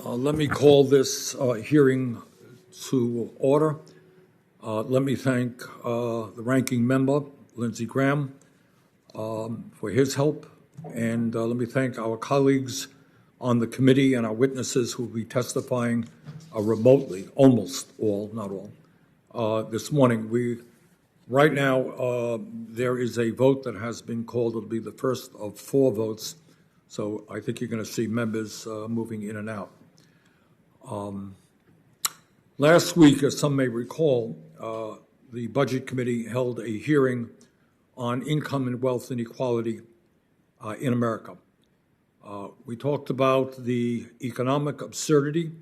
Let me call this hearing to order. Let me thank the ranking member, Lindsey Graham, for his help. And let me thank our colleagues on the committee and our witnesses who will be testifying remotely, almost all, not all, this morning. Right now, there is a vote that has been called. It'll be the first of 4 votes. So I think you're going to see members moving in and out. Last week, as some may recall, the Budget Committee held a hearing on income and wealth inequality in America. We talked about the economic absurdity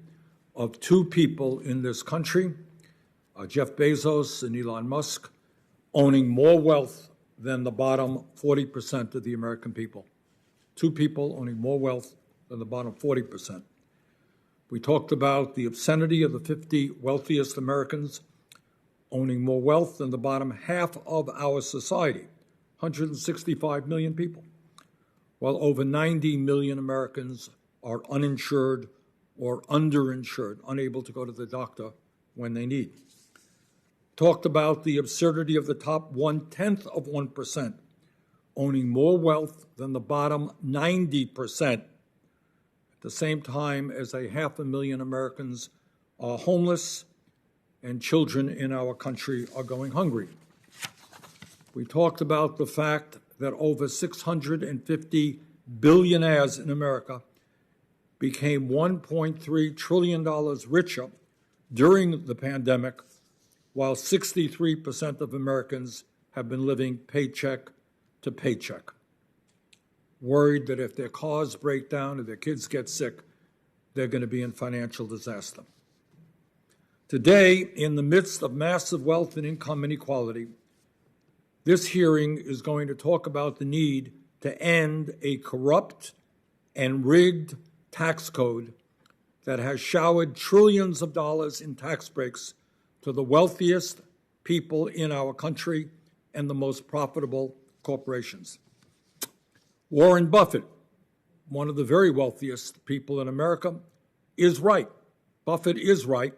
of 2 people in this country, Jeff Bezos and Elon Musk, owning more wealth than the bottom 40% of the American people. 2 people owning more wealth than the bottom 40%. We talked about the obscenity of the 50 wealthiest Americans owning more wealth than the bottom half of our society, 165 million people, while over 90 million Americans are uninsured or underinsured, unable to go to the doctor when they need. Talked about the absurdity of the top 1/10 of 1% owning more wealth than the bottom 90%, at the same time as 500,000 Americans are homeless and children in our country are going hungry. We talked about the fact that over 650 billionaires in America became $1.3 trillion richer during the pandemic, while 63% of Americans have been living paycheck to paycheck, worried that if their cars break down or their kids get sick, they're going to be in financial disaster. Today, in the midst of massive wealth and income inequality, this hearing is going to talk about the need to end a corrupt and rigged tax code that has showered trillions of dollars in tax breaks to the wealthiest people in our country and the most profitable corporations. Warren Buffett, one of the very wealthiest people in America, is right. Buffett is right.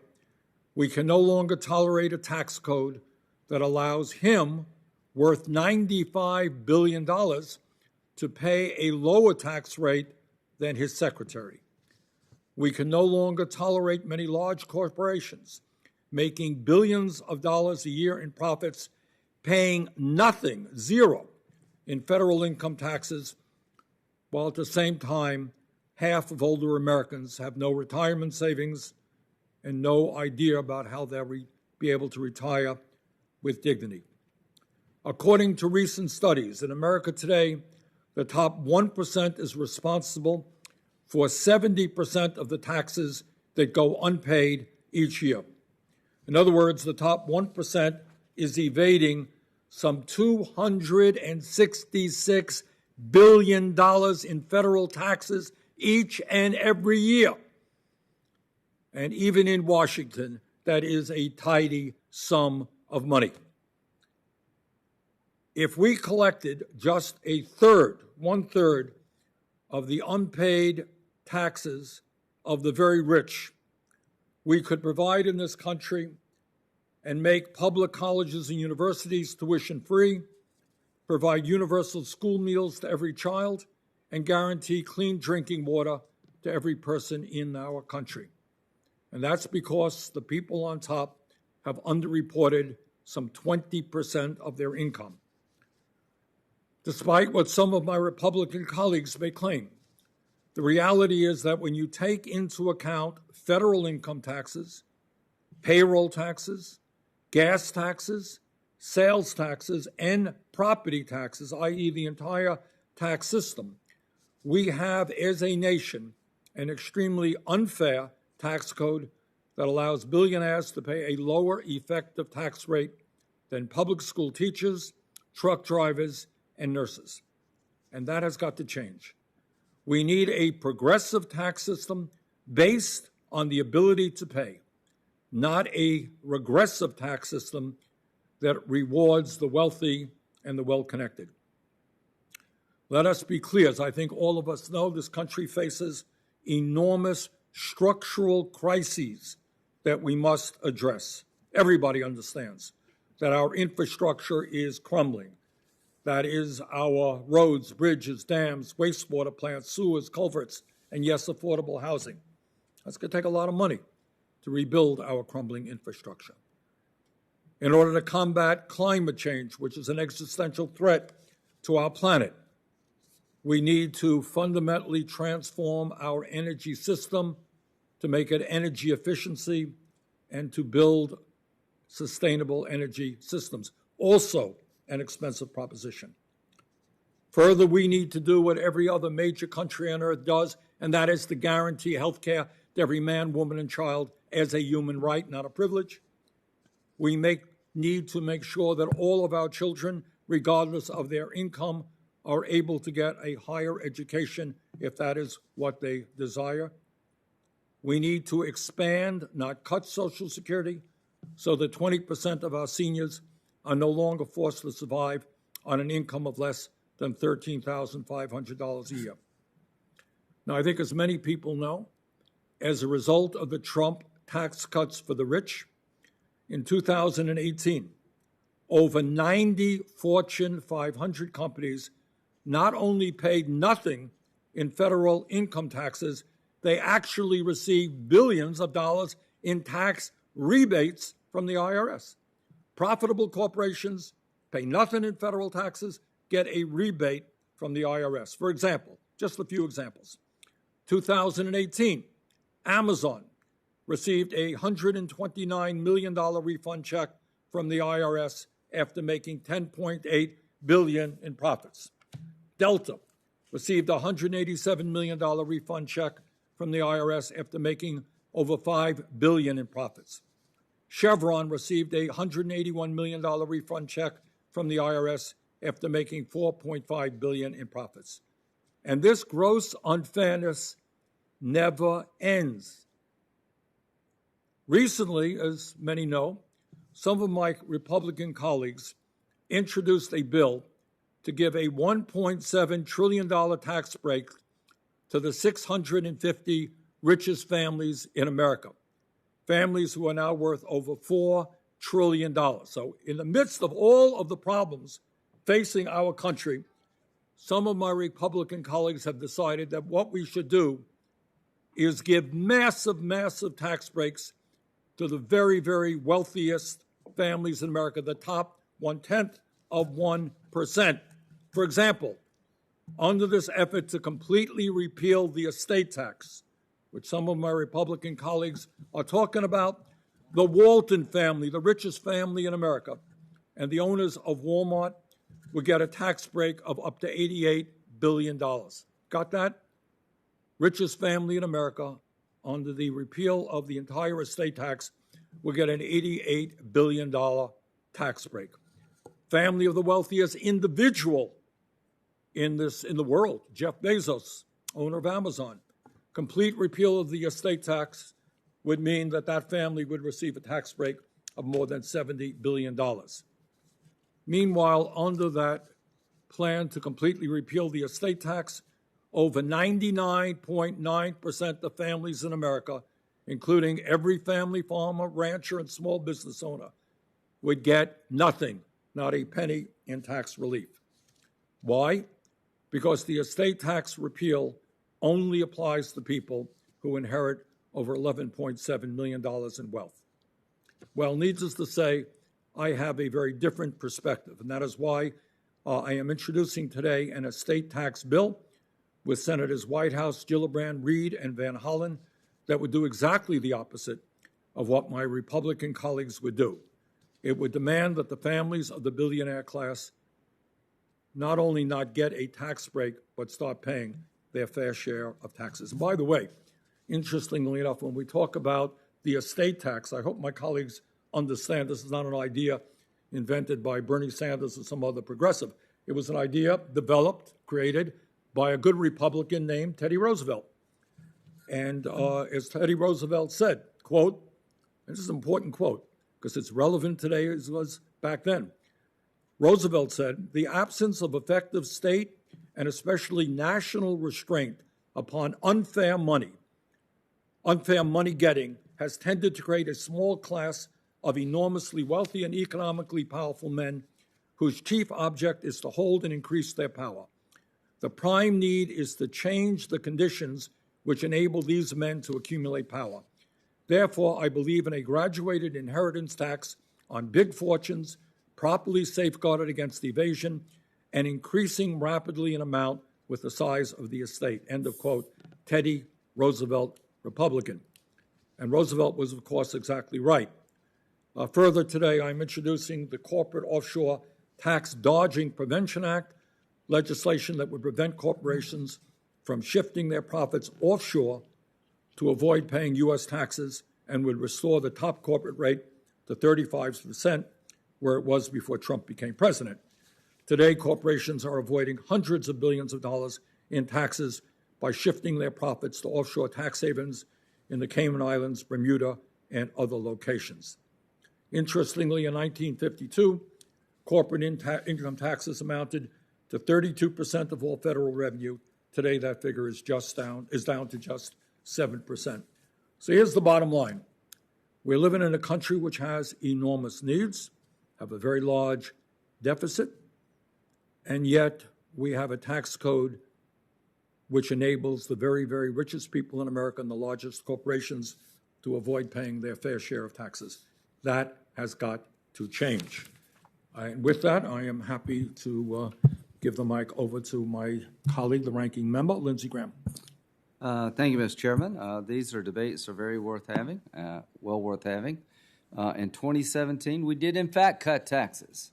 We can no longer tolerate a tax code that allows him, worth $95 billion, to pay a lower tax rate than his secretary. We can no longer tolerate many large corporations making billions of dollars a year in profits, paying nothing, zero, in federal income taxes, while at the same time, half of older Americans have no retirement savings and no idea about how they'll be able to retire with dignity. According to recent studies, in America today, the top 1% is responsible for 70% of the taxes that go unpaid each year. In other words, the top 1% is evading some $266 billion in federal taxes each and every year. And even in Washington, that is a tidy sum of money. If we collected just a third, 1/3 of the unpaid taxes of the very rich, we could provide in this country and make public colleges and universities tuition-free, provide universal school meals to every child, and guarantee clean drinking water to every person in our country. And that's because the people on top have underreported some 20% of their income. Despite what some of my Republican colleagues may claim, the reality is that when you take into account federal income taxes, payroll taxes, gas taxes, sales taxes, and property taxes, i.e. the entire tax system, we have as a nation an extremely unfair tax code that allows billionaires to pay a lower effective tax rate than public school teachers, truck drivers, and nurses. And that has got to change. We need a progressive tax system based on the ability to pay, not a regressive tax system that rewards the wealthy and the well-connected. Let us be clear, as I think all of us know, this country faces enormous structural crises that we must address. Everybody understands that our infrastructure is crumbling. That is our roads, bridges, dams, wastewater plants, sewers, culverts, and yes, affordable housing. That's going to take a lot of money to rebuild our crumbling infrastructure. In order to combat climate change, which is an existential threat to our planet, we need to fundamentally transform our energy system to make it energy efficiency and to build sustainable energy systems. Also an expensive proposition. Further, we need to do what every other major country on earth does, and that is to guarantee health care to every man, woman, and child as a human right, not a privilege. We need to make sure that all of our children, regardless of their income, are able to get a higher education if that is what they desire. We need to expand, not cut Social Security, so that 20% of our seniors are no longer forced to survive on an income of less than $13,500 a year. Now, I think as many people know, as a result of the Trump tax cuts for the rich, in 2018, over 90 Fortune 500 companies not only paid nothing in federal income taxes, they actually received billions of dollars in tax rebates from the IRS. Profitable corporations pay nothing in federal taxes, get a rebate from the IRS. For example, just a few examples. 2018, Amazon received a $129 million refund check from the IRS after making $10.8 billion in profits. Delta received a $187 million refund check from the IRS after making over $5 billion in profits. Chevron received a $181 million refund check from the IRS after making $4.5 billion in profits. And this gross unfairness never ends. Recently, as many know, some of my Republican colleagues introduced a bill to give a $1.7 trillion tax break to the 650 richest families in America, families who are now worth over $4 trillion. So in the midst of all of the problems facing our country, some of my Republican colleagues have decided that what we should do is give massive, massive tax breaks to the very, very wealthiest families in America, the top 0.1%. For example, under this effort to completely repeal the estate tax, which some of my Republican colleagues are talking about, the Walton family, the richest family in America, and the owners of Walmart would get a tax break of up to $88 billion. Got that? Richest family in America, under the repeal of the entire estate tax, will get an $88 billion tax break. Family of the wealthiest individual in the world, Jeff Bezos, owner of Amazon. Complete repeal of the estate tax would mean that that family would receive a tax break of more than $70 billion. Meanwhile, under that plan to completely repeal the estate tax, over 99.9% of families in America, including every family farmer, rancher, and small business owner, would get nothing, not a penny in tax relief. Why? Because the estate tax repeal only applies to people who inherit over $11.7 million in wealth. Well, needless to say, I have a very different perspective, and that is why I am introducing today an estate tax bill with Senators Whitehouse, Gillibrand, Reid, and Van Hollen that would do exactly the opposite of what my Republican colleagues would do. It would demand that the families of the billionaire class not only not get a tax break, but start paying their fair share of taxes. And by the way, interestingly enough, when we talk about the estate tax, I hope my colleagues understand this is not an idea invented by Bernie Sanders or some other progressive. It was an idea developed, created by a good Republican named Teddy Roosevelt. And as Teddy Roosevelt said, quote, and this is an important quote because it's relevant today as it was back then. Roosevelt said, "The absence of effective state and especially national restraint upon unfair money Unfair money getting has tended to create a small class of enormously wealthy and economically powerful men whose chief object is to hold and increase their power. The prime need is to change the conditions which enable these men to accumulate power. Therefore, I believe in a graduated inheritance tax on big fortunes, properly safeguarded against evasion, and increasing rapidly in amount with the size of the estate. End of quote. Teddy Roosevelt, Republican. And Roosevelt was, of course, exactly right. Further today, I'm introducing the Corporate Offshore Tax Dodging Prevention Act, legislation that would prevent corporations from shifting their profits offshore to avoid paying U.S. taxes and would restore the top corporate rate to 35%, where it was before Trump became president. Today, corporations are avoiding hundreds of billions of dollars in taxes by shifting their profits to offshore tax havens in the Cayman Islands, Bermuda, and other locations. Interestingly, in 1952, corporate income taxes amounted to 32% of all federal revenue. Today, that figure is down to just 7%. So here's the bottom line. We're living in a country which has enormous needs, have a very large deficit, and yet we have a tax code which enables the very, very richest people in America and the largest corporations to avoid paying their fair share of taxes. That has got to change. And with that, I am happy to give the mic over to my colleague, the ranking member, Lindsey Graham. Thank you, Mr. Chairman. These debates are very worth having, well worth having. In 2017, we did, in fact, cut taxes.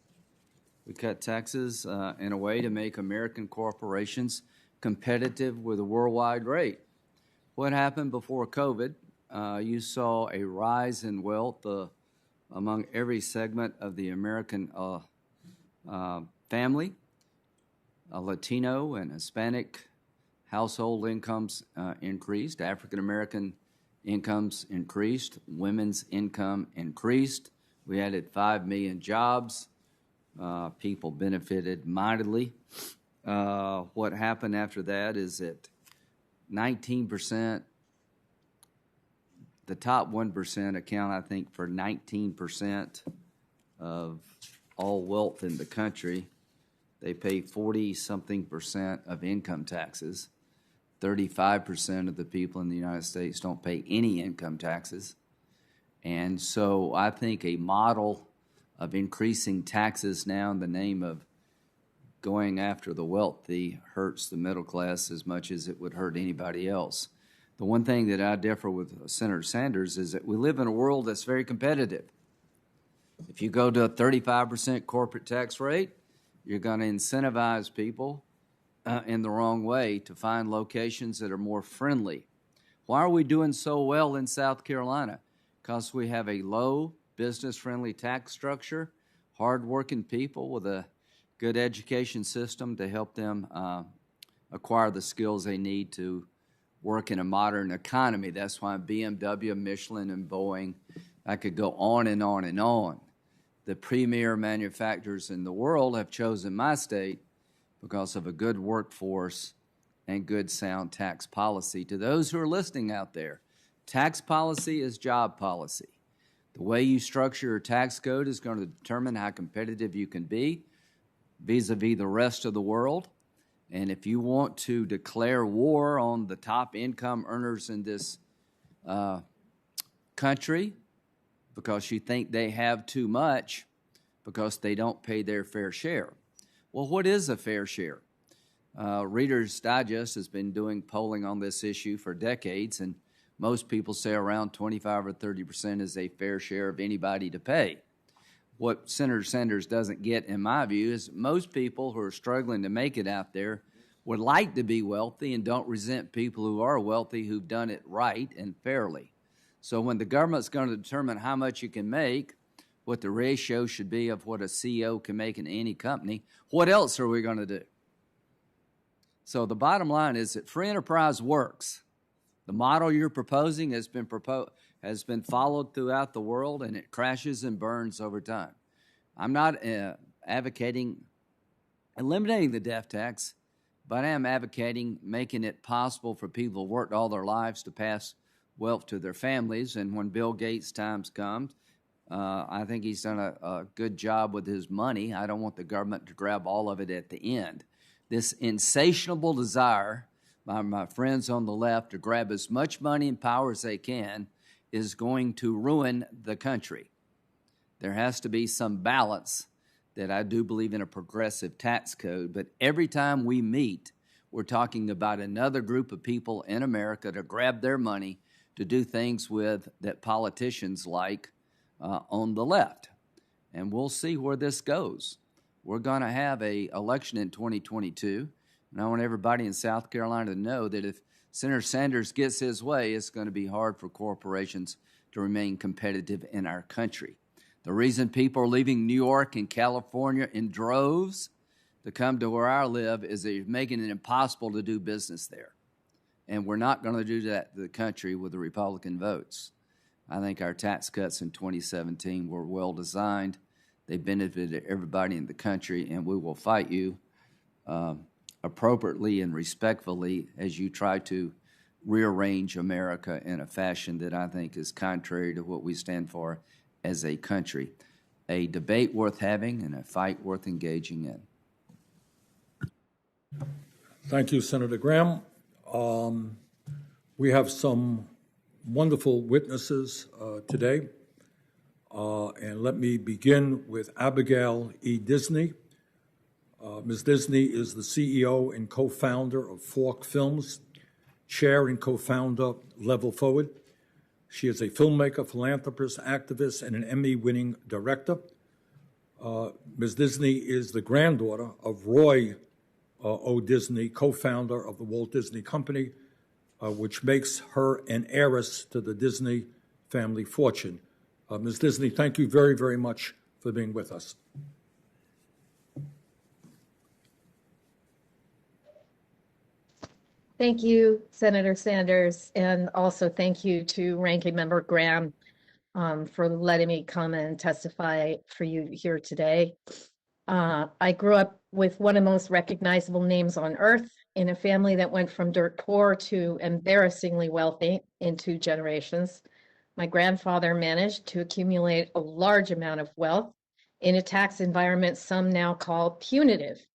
We cut taxes in a way to make American corporations competitive with a worldwide rate. What happened before COVID? You saw a rise in wealth among every segment of the American family. Latino and Hispanic household incomes increased. African American incomes increased. Women's income increased. We added 5 million jobs. People benefited mightily. What happened after that is that 19%, the top 1% account, I think, for 19% of all wealth in the country. They pay 40-something% of income taxes. 35% of the people in the United States don't pay any income taxes. And so I think a model of increasing taxes now in the name of going after the wealthy hurts the middle class as much as it would hurt anybody else. The one thing that I differ with Senator Sanders is that we live in a world that's very competitive. If you go to a 35% corporate tax rate, you're going to incentivize people in the wrong way to find locations that are more friendly. Why are we doing so well in South Carolina? Because we have a low business-friendly tax structure, hard-working people with a good education system to help them acquire the skills they need to work in a modern economy. That's why BMW, Michelin, and Boeing, I could go on and on and on. The premier manufacturers in the world have chosen my state because of a good workforce and good sound tax policy. To those who are listening out there, tax policy is job policy. The way you structure your tax code is going to determine how competitive you can be vis-a-vis the rest of the world. And if you want to declare war on the top income earners in this country because you think they have too much because they don't pay their fair share. Well, what is a fair share? Reader's Digest has been doing polling on this issue for decades, and most people say around 25 or 30% is a fair share of anybody to pay. What Senator Sanders doesn't get, in my view, is most people who are struggling to make it out there would like to be wealthy and don't resent people who are wealthy who've done it right and fairly. So when the government's going to determine how much you can make, what the ratio should be of what a CEO can make in any company, what else are we going to do? So the bottom line is that free enterprise works. The model you're proposing has been followed throughout the world, and it crashes and burns over time. I'm not advocating eliminating the death tax, but I am advocating making it possible for people who worked all their lives to pass wealth to their families. And when Bill Gates' times comes, I think he's done a good job with his money. I don't want the government to grab all of it at the end. This insatiable desire by my friends on the left to grab as much money and power as they can is going to ruin the country. There has to be some balance that I do believe in a progressive tax code, but every time we meet, we're talking about another group of people in America to grab their money to do things with that politicians like on the left. And we'll see where this goes. We're going to have an election in 2022, and I want everybody in South Carolina to know that if Senator Sanders gets his way, it's going to be hard for corporations to remain competitive in our country. The reason people are leaving New York and California in droves to come to where I live is they're making it impossible to do business there. And we're not going to do that to the country with the Republican votes. I think our tax cuts in 2017 were well designed. They benefited everybody in the country, and we will fight you appropriately and respectfully as you try to rearrange America in a fashion that I think is contrary to what we stand for as a country. A debate worth having and a fight worth engaging in. Thank you, Senator Graham. We have some wonderful witnesses today. And let me begin with Abigail E. Disney. Ms. Disney is the CEO and co-founder of Fork Films, chair and co-founder Level Forward. She is a filmmaker, philanthropist, activist, and an Emmy-winning director. Ms. Disney is the granddaughter of Roy O. Disney, co-founder of the Walt Disney Company, which makes her an heiress to the Disney family fortune. Ms. Disney, thank you very, very much for being with us. Thank you, Senator Sanders, and also thank you to Ranking Member Graham for letting me come and testify for you here today. I grew up with one of the most recognizable names on earth in a family that went from dirt poor to embarrassingly wealthy in 2 generations. My grandfather managed to accumulate a large amount of wealth in a tax environment some now call punitive.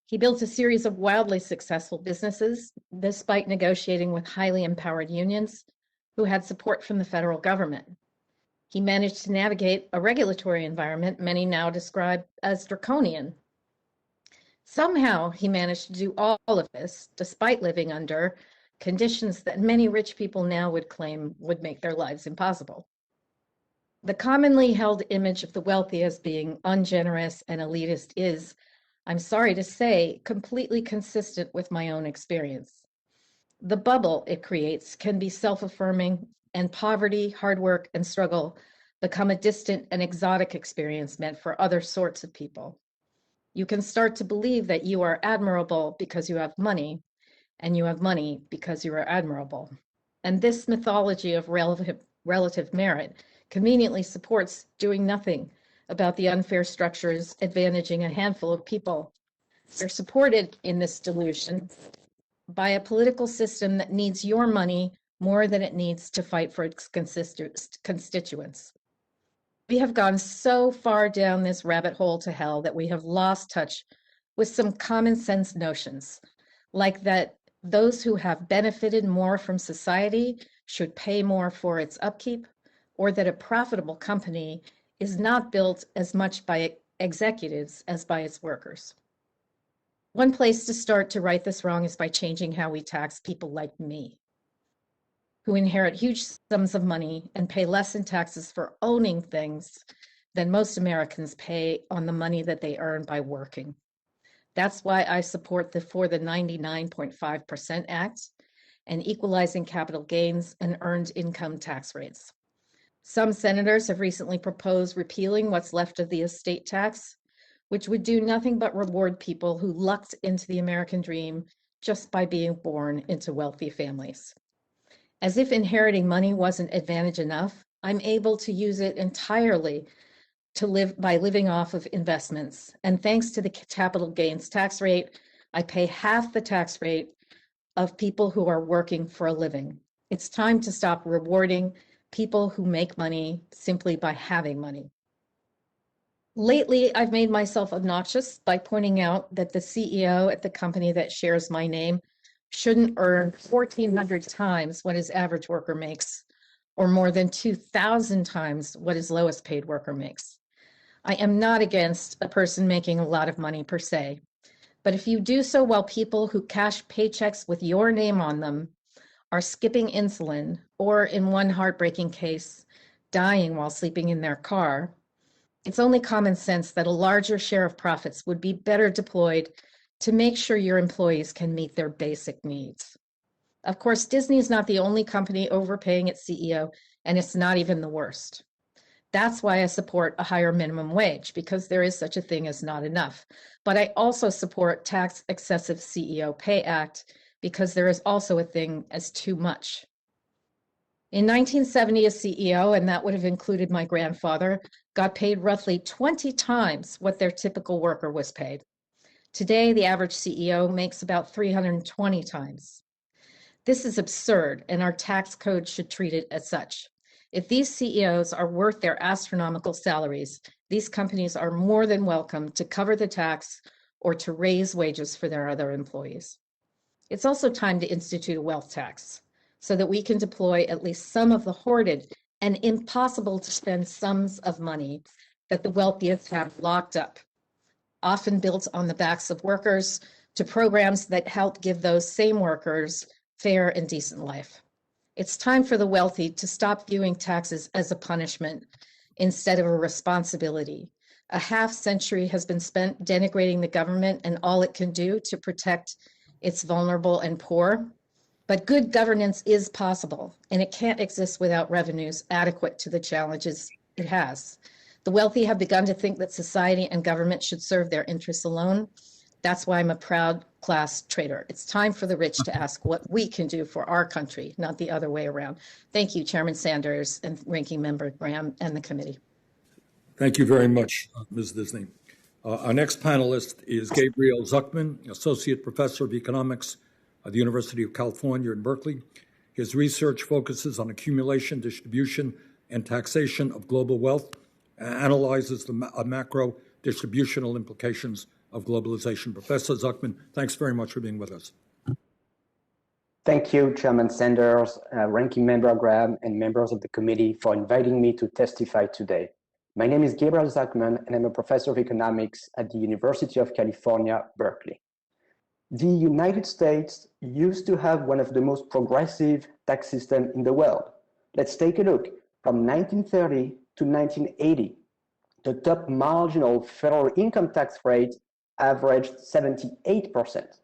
He built a series of wildly successful businesses, despite negotiating with highly empowered unions who had support from the federal government. He managed to navigate a regulatory environment many now describe as draconian. Somehow, he managed to do all of this, despite living under conditions that many rich people now would claim would make their lives impossible. The commonly held image of the wealthy as being ungenerous and elitist is, I'm sorry to say, completely consistent with my own experience. The bubble it creates can be self-affirming, and poverty, hard work, and struggle become a distant and exotic experience meant for other sorts of people. You can start to believe that you are admirable because you have money, and you have money because you are admirable. And this mythology of relative merit conveniently supports doing nothing about the unfair structures advantaging a handful of people. They're supported in this delusion by a political system that needs your money more than it needs to fight for its constituents. We have gone so far down this rabbit hole to hell that we have lost touch with some common sense notions, like that those who have benefited more from society should pay more for its upkeep, or that a profitable company is not built as much by executives as by its workers. One place to start to right this wrong is by changing how we tax people like me, who inherit huge sums of money and pay less in taxes for owning things than most Americans pay on the money that they earn by working. That's why I support the 99.5% Act and equalizing capital gains and earned income tax rates. Some senators have recently proposed repealing what's left of the estate tax, which would do nothing but reward people who lucked into the American dream just by being born into wealthy families. As if inheriting money wasn't advantage enough, I'm able to use it entirely to live by living off of investments. And thanks to the capital gains tax rate, I pay half the tax rate of people who are working for a living. It's time to stop rewarding people who make money simply by having money. Lately, I've made myself obnoxious by pointing out that the CEO at the company that shares my name shouldn't earn 1,400 times what his average worker makes, or more than 2,000 times what his lowest paid worker makes. I am not against a person making a lot of money per se, but if you do so while people who cash paychecks with your name on them are skipping insulin, or in one heartbreaking case, dying while sleeping in their car, it's only common sense that a larger share of profits would be better deployed to make sure your employees can meet their basic needs. Of course, Disney is not the only company overpaying its CEO, and it's not even the worst. That's why I support a higher minimum wage, because there is such a thing as not enough. But I also support Tax Excessive CEO Pay Act, because there is also a thing as too much. In 1970, a CEO, and that would have included my grandfather, got paid roughly 20 times what their typical worker was paid. Today, the average CEO makes about 320 times. This is absurd, and our tax code should treat it as such. If these CEOs are worth their astronomical salaries, these companies are more than welcome to cover the tax or to raise wages for their other employees. It's also time to institute a wealth tax so that we can deploy at least some of the hoarded and impossible to spend sums of money that the wealthiest have locked up, often built on the backs of workers, to programs that help give those same workers fair and decent life. It's time for the wealthy to stop viewing taxes as a punishment instead of a responsibility. A half century has been spent denigrating the government and all it can do to protect its vulnerable and poor. But good governance is possible, and it can't exist without revenues adequate to the challenges it has. The wealthy have begun to think that society and government should serve their interests alone. That's why I'm a proud class traitor. It's time for the rich to ask what we can do for our country, not the other way around. Thank you, Chairman Sanders and Ranking Member Graham and the committee. Thank you very much, Ms. Disney. Our next panelist is Gabriel Zucman, Associate Professor of Economics at the University of California in Berkeley. His research focuses on accumulation, distribution, and taxation of global wealth, and analyzes the macro distributional implications of globalization. Professor Zucman, thanks very much for being with us. Thank you, Chairman Sanders, Ranking Member Graham, and members of the committee for inviting me to testify today. My name is Gabriel Zucman, and I'm a professor of economics at the University of California, Berkeley. The United States used to have one of the most progressive tax systems in the world. Let's take a look. From 1930 to 1980, the top marginal federal income tax rate averaged 78%.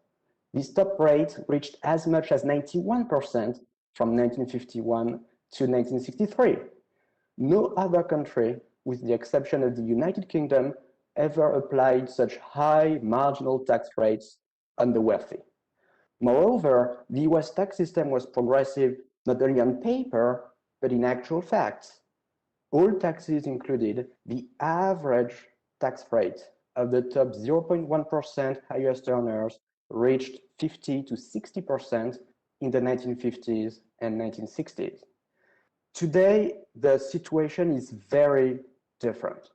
This top rate reached as much as 91% from 1951 to 1963. No other country, with the exception of the United Kingdom, ever applied such high marginal tax rates on the wealthy. Moreover, the US tax system was progressive not only on paper, but in actual facts. All taxes included, the average tax rate of the top 0.1% highest earners reached 50 to 60% in the 1950s and 1960s. Today, the situation is very different.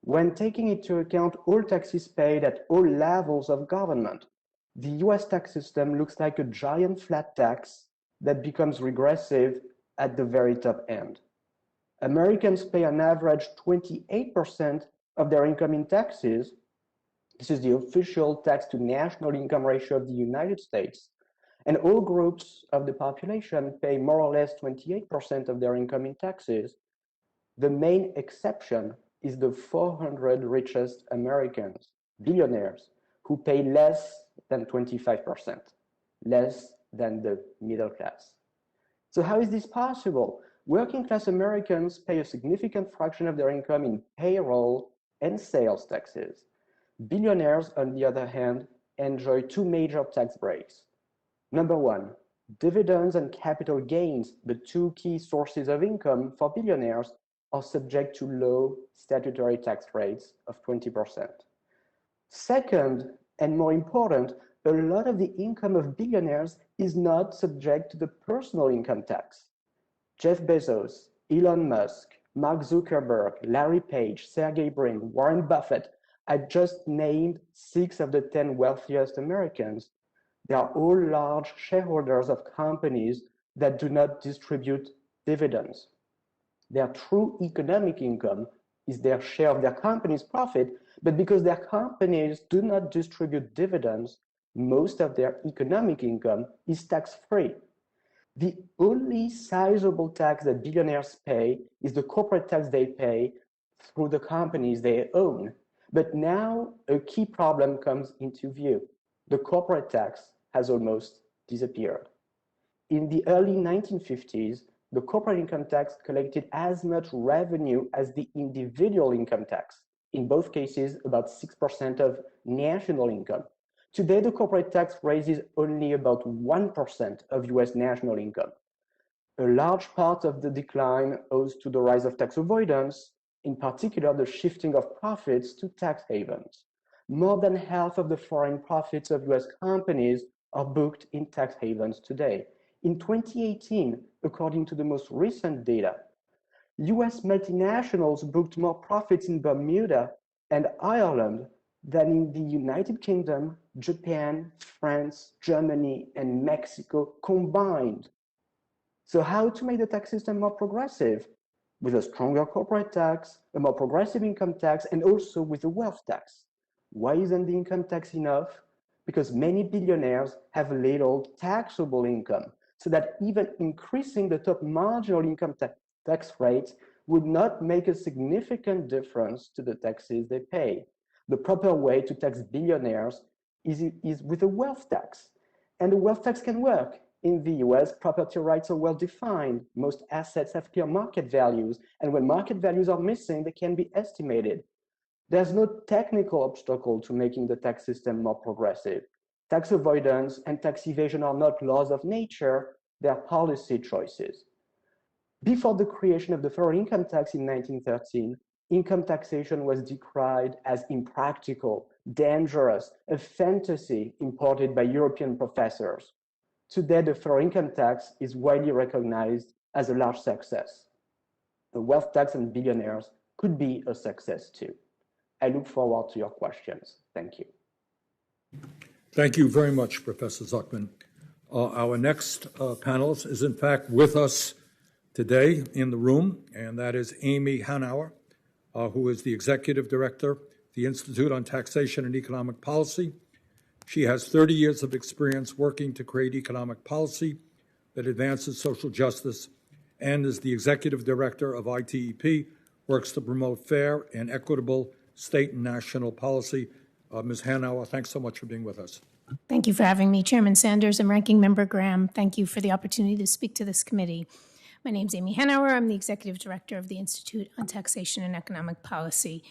When taking into account all taxes paid at all levels of government, the US tax system looks like a giant flat tax that becomes regressive at the very top end. Americans pay on average 28% of their income in taxes. This is the official tax to national income ratio of the United States. And all groups of the population pay more or less 28% of their income in taxes. The main exception is the 400 richest Americans, billionaires, who pay less than 25%, less than the middle class. So how is this possible? Working class Americans pay a significant fraction of their income in payroll and sales taxes. Billionaires, on the other hand, enjoy two major tax breaks. Number one, dividends and capital gains, the two key sources of income for billionaires, are subject to low statutory tax rates of 20%. Second, and more important, a lot of the income of billionaires is not subject to the personal income tax. Jeff Bezos, Elon Musk, Mark Zuckerberg, Larry Page, Sergey Brin, Warren Buffett, I just named 6 of the 10 wealthiest Americans. They are all large shareholders of companies that do not distribute dividends. Their true economic income is their share of their company's profit, but because their companies do not distribute dividends, most of their economic income is tax-free. The only sizable tax that billionaires pay is the corporate tax they pay through the companies they own. But now a key problem comes into view. The corporate tax has almost disappeared. In the early 1950s, the corporate income tax collected as much revenue as the individual income tax, in both cases about 6% of national income. Today, the corporate tax raises only about 1% of US national income. A large part of the decline owes to the rise of tax avoidance, in particular the shifting of profits to tax havens. More than half of the foreign profits of US companies are booked in tax havens today. In 2018, according to the most recent data, US multinationals booked more profits in Bermuda and Ireland than in the United Kingdom, Japan, France, Germany, and Mexico combined. So how to make the tax system more progressive? With a stronger corporate tax, a more progressive income tax, and also with a wealth tax. Why isn't the income tax enough? Because many billionaires have little taxable income, so that even increasing the top marginal income tax rate would not make a significant difference to the taxes they pay. The proper way to tax billionaires is with a wealth tax. And a wealth tax can work. In the US, property rights are well defined. Most assets have clear market values. And when market values are missing, they can be estimated. There's no technical obstacle to making the tax system more progressive. Tax avoidance and tax evasion are not laws of nature, they are policy choices. Before the creation of the federal income tax in 1913, income taxation was decried as impractical, dangerous, a fantasy imported by European professors. Today, the federal income tax is widely recognized as a large success. The wealth tax on billionaires could be a success too. I look forward to your questions. Thank you. Thank you very much, Professor Zucman. Our next panelist is in fact with us today in the room, and that is Amy Hanauer, who is the Executive Director of the Institute on Taxation and Economic Policy. She has 30 years of experience working to create economic policy that advances social justice and is the Executive Director of ITEP, works to promote fair and equitable state and national policy. Ms. Hanauer, thanks so much for being with us. Thank you for having me, Chairman Sanders and Ranking Member Graham. Thank you for the opportunity to speak to this committee. My name is Amy Hanauer. I'm the Executive Director of the Institute on Taxation and Economic Policy.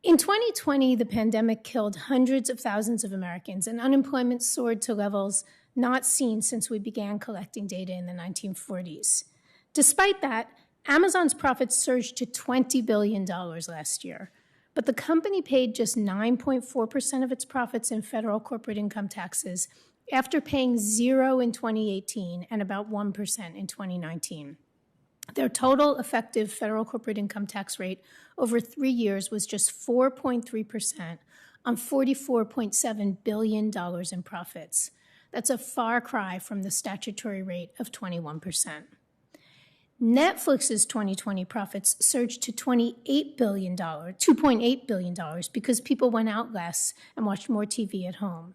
In 2020, the pandemic killed hundreds of thousands of Americans, and unemployment soared to levels not seen since we began collecting data in the 1940s. Despite that, Amazon's profits surged to $20 billion last year, but the company paid just 9.4% of its profits in federal corporate income taxes after paying 0 in 2018 and about 1% in 2019. Their total effective federal corporate income tax rate over 3 years was just 4.3% on $44.7 billion in profits. That's a far cry from the statutory rate of 21%. Netflix's 2020 profits surged to $2.8 billion because people went out less and watched more TV at home.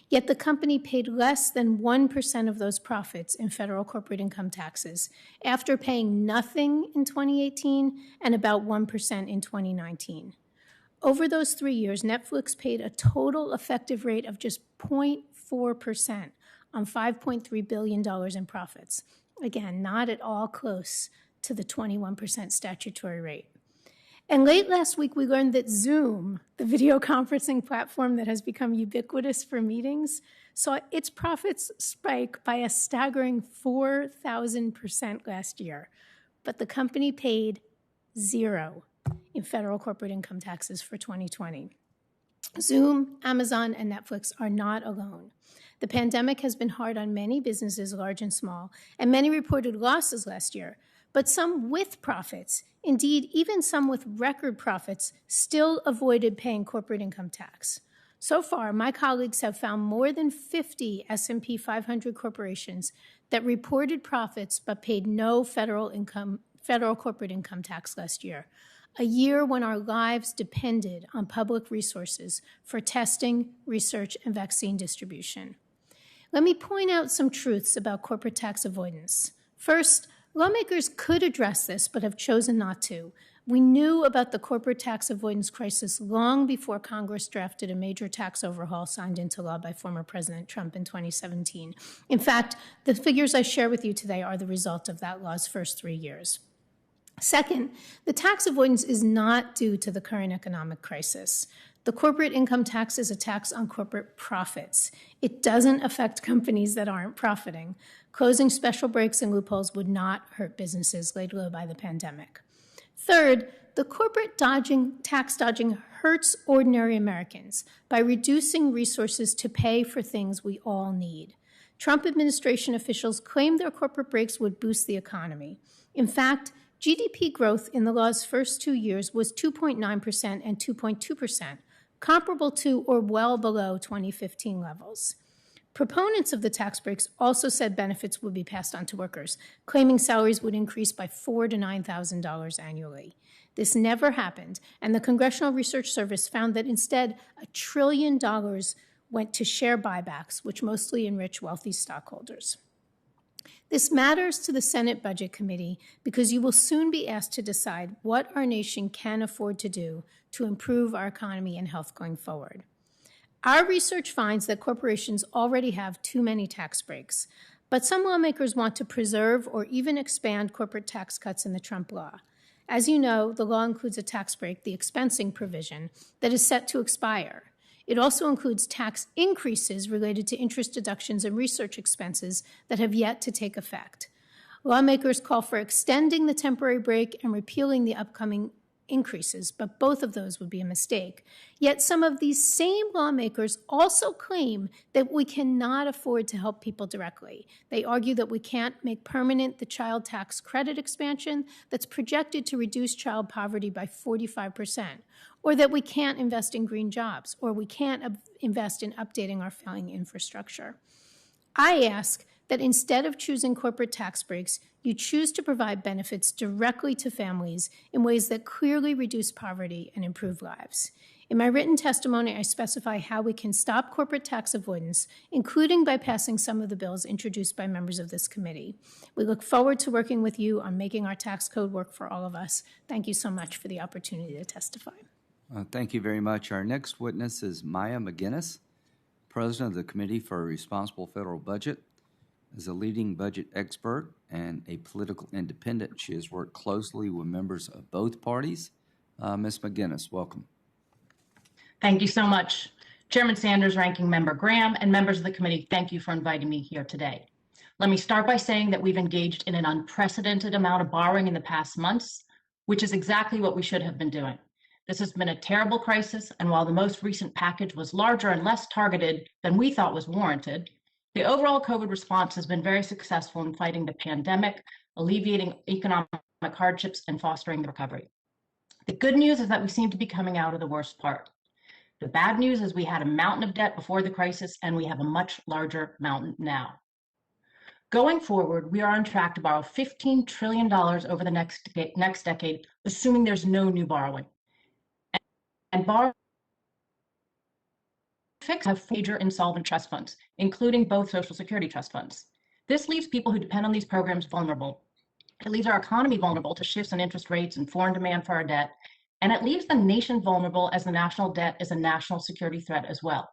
Yet the company paid less than 1% of those profits in federal corporate income taxes after paying nothing in 2018 and about 1% in 2019. Over those 3 years, Netflix paid a total effective rate of just 0.4% on $5.3 billion in profits. Again, not at all close to the 21% statutory rate. And late last week, we learned that Zoom, the video conferencing platform that has become ubiquitous for meetings, saw its profits spike by a staggering 4,000% last year. But the company paid 0 in federal corporate income taxes for 2020. Zoom, Amazon, and Netflix are not alone. The pandemic has been hard on many businesses, large and small, and many reported losses last year. But some with profits, indeed, even some with record profits, still avoided paying corporate income tax. So far, my colleagues have found more than 50 S&P 500 corporations that reported profits but paid no federal corporate income tax last year, a year when our lives depended on public resources for testing, research, and vaccine distribution. Let me point out some truths about corporate tax avoidance. First, lawmakers could address this but have chosen not to. We knew about the corporate tax avoidance crisis long before Congress drafted a major tax overhaul signed into law by former President Trump in 2017. In fact, the figures I share with you today are the result of that law's first 3 years. Second, the tax avoidance is not due to the current economic crisis. The corporate income tax is a tax on corporate profits. It doesn't affect companies that aren't profiting. Closing special breaks and loopholes would not hurt businesses laid low by the pandemic. Third, the corporate tax dodging hurts ordinary Americans by reducing resources to pay for things we all need. Trump administration officials claimed their corporate breaks would boost the economy. In fact, GDP growth in the law's first 2 years was 2.9% and 2.2%, comparable to or well below 2015 levels. Proponents of the tax breaks also said benefits would be passed on to workers, claiming salaries would increase by $4,000 to $9,000 annually. This never happened, and the Congressional Research Service found that instead, $1 trillion went to share buybacks, which mostly enrich wealthy stockholders. This matters to the Senate Budget Committee because you will soon be asked to decide what our nation can afford to do to improve our economy and health going forward. Our research finds that corporations already have too many tax breaks, but some lawmakers want to preserve or even expand corporate tax cuts in the Trump law. As you know, the law includes a tax break, the expensing provision, that is set to expire. It also includes tax increases related to interest deductions and research expenses that have yet to take effect. Lawmakers call for extending the temporary break and repealing the upcoming increases, but both of those would be a mistake. Yet some of these same lawmakers also claim that we cannot afford to help people directly. They argue that we can't make permanent the child tax credit expansion that's projected to reduce child poverty by 45%, or that we can't invest in green jobs, or we can't invest in updating our failing infrastructure. I ask that instead of choosing corporate tax breaks, you choose to provide benefits directly to families in ways that clearly reduce poverty and improve lives. In my written testimony, I specify how we can stop corporate tax avoidance, including by passing some of the bills introduced by members of this committee. We look forward to working with you on making our tax code work for all of us. Thank you so much for the opportunity to testify. Thank you very much. Our next witness is Maya McGinnis, President of the Committee for a Responsible Federal Budget. As a leading budget expert and a political independent, she has worked closely with members of both parties. Ms. McGinnis, welcome. Thank you so much. Chairman Sanders, Ranking Member Graham, and members of the committee, thank you for inviting me here today. Let me start by saying that we've engaged in an unprecedented amount of borrowing in the past months, which is exactly what we should have been doing. This has been a terrible crisis, and while the most recent package was larger and less targeted than we thought was warranted, the overall COVID response has been very successful in fighting the pandemic, alleviating economic hardships, and fostering the recovery. The good news is that we seem to be coming out of the worst part. The bad news is we had a mountain of debt before the crisis, and we have a much larger mountain now. Going forward, we are on track to borrow $15 trillion over the next decade, assuming there's no new borrowing. And borrow have major insolvent trust funds, including both Social Security trust funds. This leaves people who depend on these programs vulnerable. It leaves our economy vulnerable to shifts in interest rates and foreign demand for our debt. And it leaves the nation vulnerable as the national debt is a national security threat as well.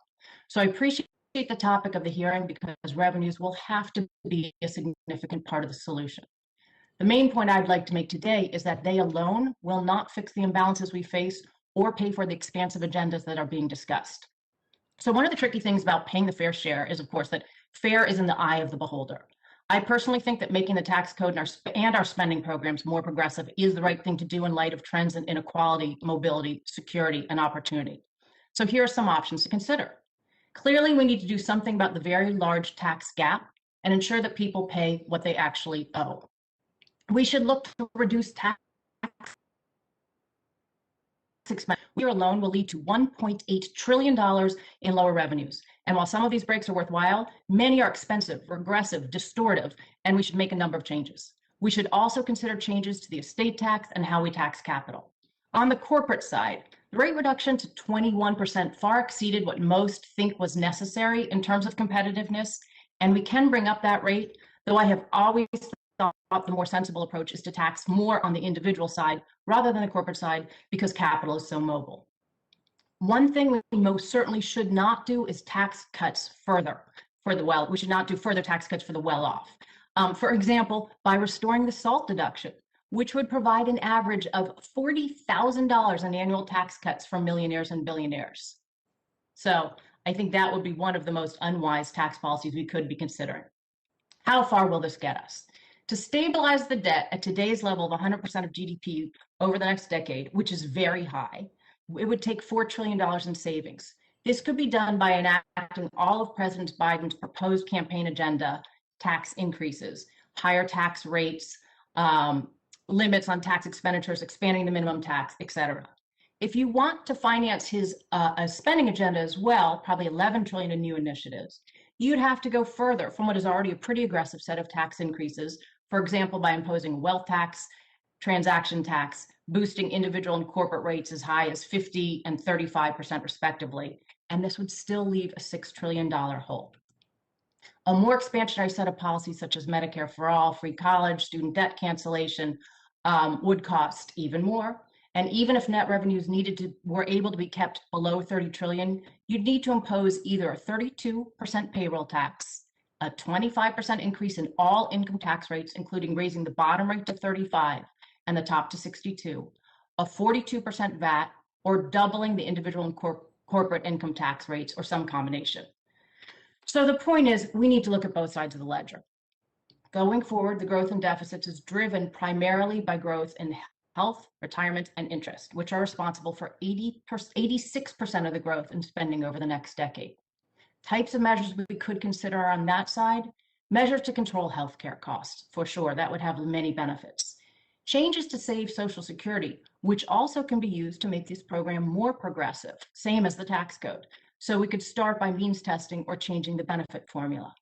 So I appreciate the topic of the hearing because revenues will have to be a significant part of the solution. The main point I'd like to make today is that they alone will not fix the imbalances we face or pay for the expansive agendas that are being discussed. So one of the tricky things about paying the fair share is, of course, that fair is in the eye of the beholder. I personally think that making the tax code and our spending programs more progressive is the right thing to do in light of trends in inequality, mobility, security, and opportunity. So here are some options to consider. Clearly, we need to do something about the very large tax gap and ensure that people pay what they actually owe. We should look to reduce tax expense. Year alone will lead to $1.8 trillion in lower revenues. And while some of these breaks are worthwhile, many are expensive, regressive, distortive, and we should make a number of changes. We should also consider changes to the estate tax and how we tax capital. On the corporate side, the rate reduction to 21% far exceeded what most think was necessary in terms of competitiveness, and we can bring up that rate, though I have always thought the more sensible approach is to tax more on the individual side rather than the corporate side because capital is so mobile. One thing we most certainly should not do is tax cuts further for the well. We should not do further tax cuts for the well-off. For example, by restoring the SALT deduction, which would provide an average of $40,000 in annual tax cuts for millionaires and billionaires. So I think that would be one of the most unwise tax policies we could be considering. How far will this get us? To stabilize the debt at today's level of 100% of GDP over the next decade, which is very high, it would take $4 trillion in savings. This could be done by enacting all of President Biden's proposed campaign agenda, tax increases, higher tax rates, limits on tax expenditures, expanding the minimum tax, et cetera. If you want to finance his spending agenda as well, probably $11 trillion in new initiatives, you'd have to go further from what is already a pretty aggressive set of tax increases, for example, by imposing wealth tax, transaction tax, boosting individual and corporate rates as high as 50 and 35% respectively, and this would still leave a $6 trillion hole. A more expansionary set of policies such as Medicare for all, free college, student debt cancellation would cost even more. And even if net revenues were able to be kept below 30 trillion, you'd need to impose either a 32% payroll tax, a 25% increase in all income tax rates, including raising the bottom rate to 35 and the top to 62, a 42% VAT, or doubling the individual and corporate income tax rates, or some combination. So the point is, we need to look at both sides of the ledger. Going forward, the growth in deficits is driven primarily by growth in health, retirement, and interest, which are responsible for 86% of the growth in spending over the next decade. Types of measures we could consider on that side: measures to control healthcare costs, for sure, that would have many benefits. Changes to save Social Security, which also can be used to make this program more progressive, same as the tax code. So we could start by means testing or changing the benefit formula.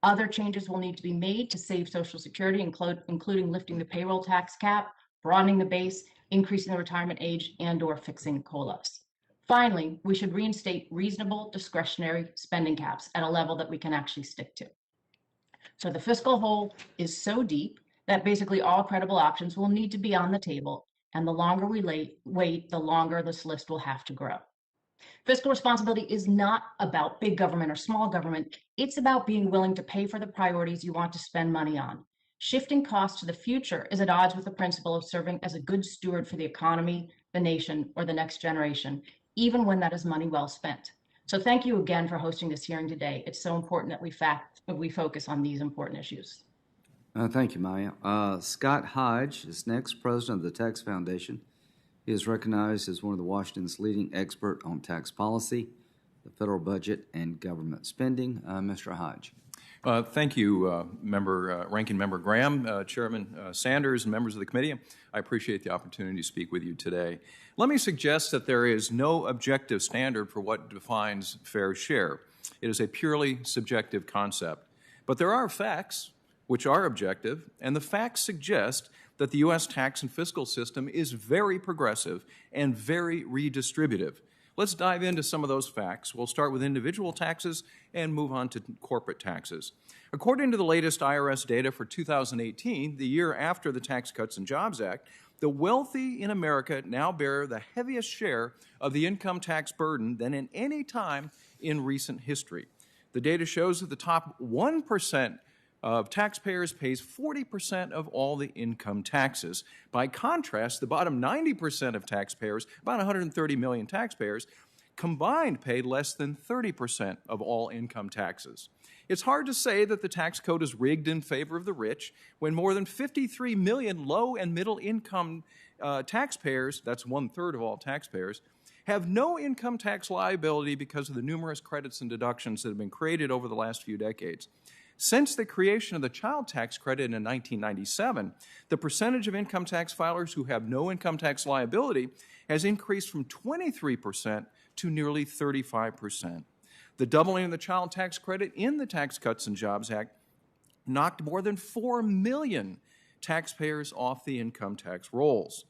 Other changes will need to be made to save Social Security, including lifting the payroll tax cap, broadening the base, increasing the retirement age, and/or fixing COLAs. Finally, we should reinstate reasonable discretionary spending caps at a level that we can actually stick to. So the fiscal hole is so deep that basically all credible options will need to be on the table, and the longer we wait, the longer this list will have to grow. Fiscal responsibility is not about big government or small government. It's about being willing to pay for the priorities you want to spend money on. Shifting costs to the future is at odds with the principle of serving as a good steward for the economy, the nation, or the next generation, even when that is money well spent. So thank you again for hosting this hearing today. It's so important that we focus on these important issues. Thank you, Maya. Scott Hodge is next, president of the Tax Foundation. He is recognized as one of Washington's leading expert on tax policy, the federal budget, and government spending. Mr. Hodge. Thank you, Ranking Member Graham, Chairman Sanders, and members of the committee. I appreciate the opportunity to speak with you today. Let me suggest that there is no objective standard for what defines fair share. It is a purely subjective concept. But there are facts which are objective, and the facts suggest that the U.S. tax and fiscal system is very progressive and very redistributive. Let's dive into some of those facts. We'll start with individual taxes and move on to corporate taxes. According to the latest IRS data for 2018, the year after the Tax Cuts and Jobs Act, the wealthy in America now bear the heaviest share of the income tax burden than in any time in recent history. The data shows that the top 1% of taxpayers pays 40% of all the income taxes. By contrast, the bottom 90% of taxpayers, about 130 million taxpayers, combined pay less than 30% of all income taxes. It's hard to say that the tax code is rigged in favor of the rich when more than 53 million low and middle income taxpayers, that's 1/3 of all taxpayers, have no income tax liability because of the numerous credits and deductions that have been created over the last few decades. Since the creation of the child tax credit in 1997, the percentage of income tax filers who have no income tax liability has increased from 23% to nearly 35%. The doubling of the child tax credit in the Tax Cuts and Jobs Act knocked more than 4 million taxpayers off the income tax rolls.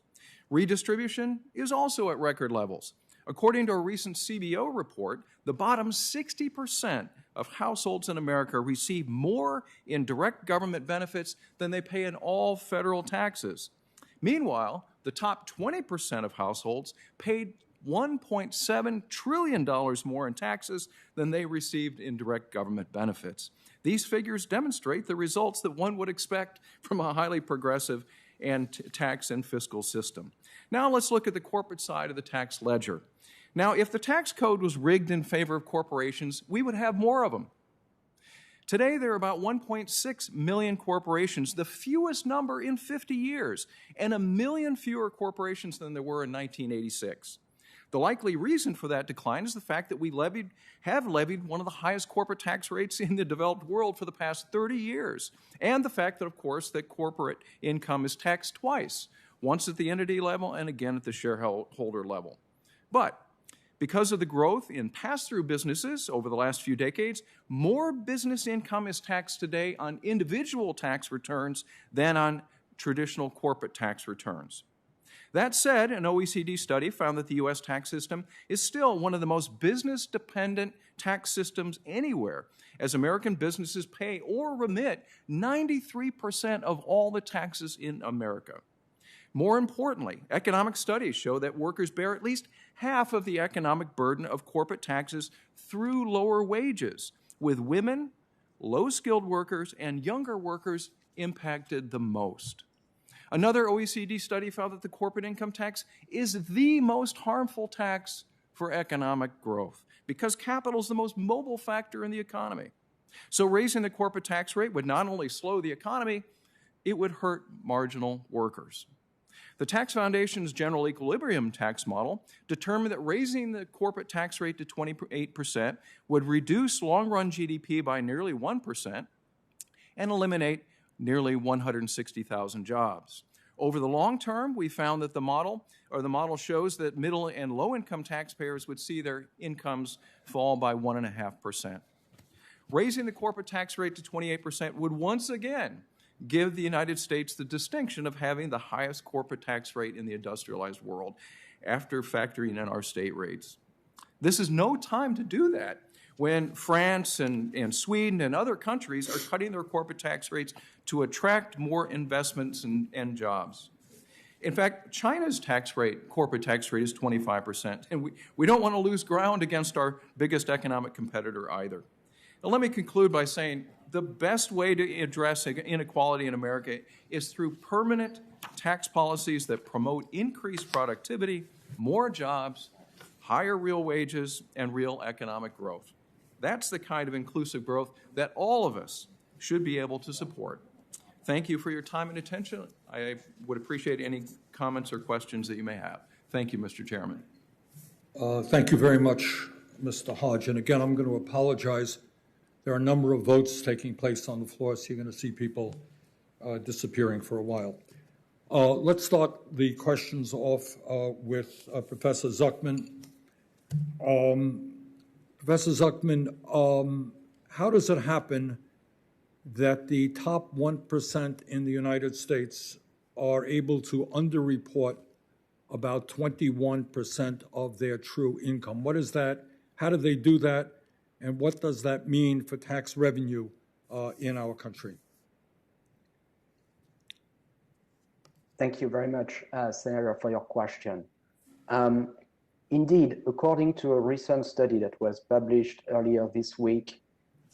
Redistribution is also at record levels. According to a recent CBO report, the bottom 60% of households in America receive more in direct government benefits than they pay in all federal taxes. Meanwhile, the top 20% of households paid $1.7 trillion more in taxes than they received in direct government benefits. These figures demonstrate the results that one would expect from a highly progressive and tax and fiscal system. Now let's look at the corporate side of the tax ledger. Now, if the tax code was rigged in favor of corporations, we would have more of them. Today, there are about 1.6 million corporations, the fewest number in 50 years, and 1 million fewer corporations than there were in 1986. The likely reason for that decline is the fact that we have levied one of the highest corporate tax rates in the developed world for the past 30 years, and the fact that, of course, that corporate income is taxed twice, once at the entity level and again at the shareholder level. But because of the growth in pass-through businesses over the last few decades, more business income is taxed today on individual tax returns than on traditional corporate tax returns. That said, an OECD study found that the U.S. tax system is still one of the most business-dependent tax systems anywhere, as American businesses pay or remit 93% of all the taxes in America. More importantly, economic studies show that workers bear at least half of the economic burden of corporate taxes through lower wages, with women, low-skilled workers, and younger workers impacted the most. Another OECD study found that the corporate income tax is the most harmful tax for economic growth because capital is the most mobile factor in the economy. So raising the corporate tax rate would not only slow the economy, it would hurt marginal workers. The Tax Foundation's General Equilibrium tax model determined that raising the corporate tax rate to 28% would reduce long-run GDP by nearly 1% and eliminate nearly 160,000 jobs. Over the long term, we found that the model shows that middle and low-income taxpayers would see their incomes fall by 1.5%. Raising the corporate tax rate to 28% would once again give the United States the distinction of having the highest corporate tax rate in the industrialized world after factoring in our state rates. This is no time to do that when France and Sweden and other countries are cutting their corporate tax rates to attract more investments and jobs. In fact, China's corporate tax rate is 25%, and we don't want to lose ground against our biggest economic competitor either. Now, let me conclude by saying the best way to address inequality in America is through permanent tax policies that promote increased productivity, more jobs, higher real wages, and real economic growth. That's the kind of inclusive growth that all of us should be able to support. Thank you for your time and attention. I would appreciate any comments or questions that you may have. Thank you, Mr. Chairman. Thank you very much, Mr. Hodge. And again, I'm going to apologize. There are a number of votes taking place on the floor, so you're going to see people disappearing for a while. Let's start the questions off with Professor Zucman. Professor Zucman, how does it happen that the top 1% in the United States are able to underreport about 21% of their true income? What is that? How do they do that? And what does that mean for tax revenue in our country? Thank you very much, Senator, for your question. Indeed, according to a recent study that was published earlier this week,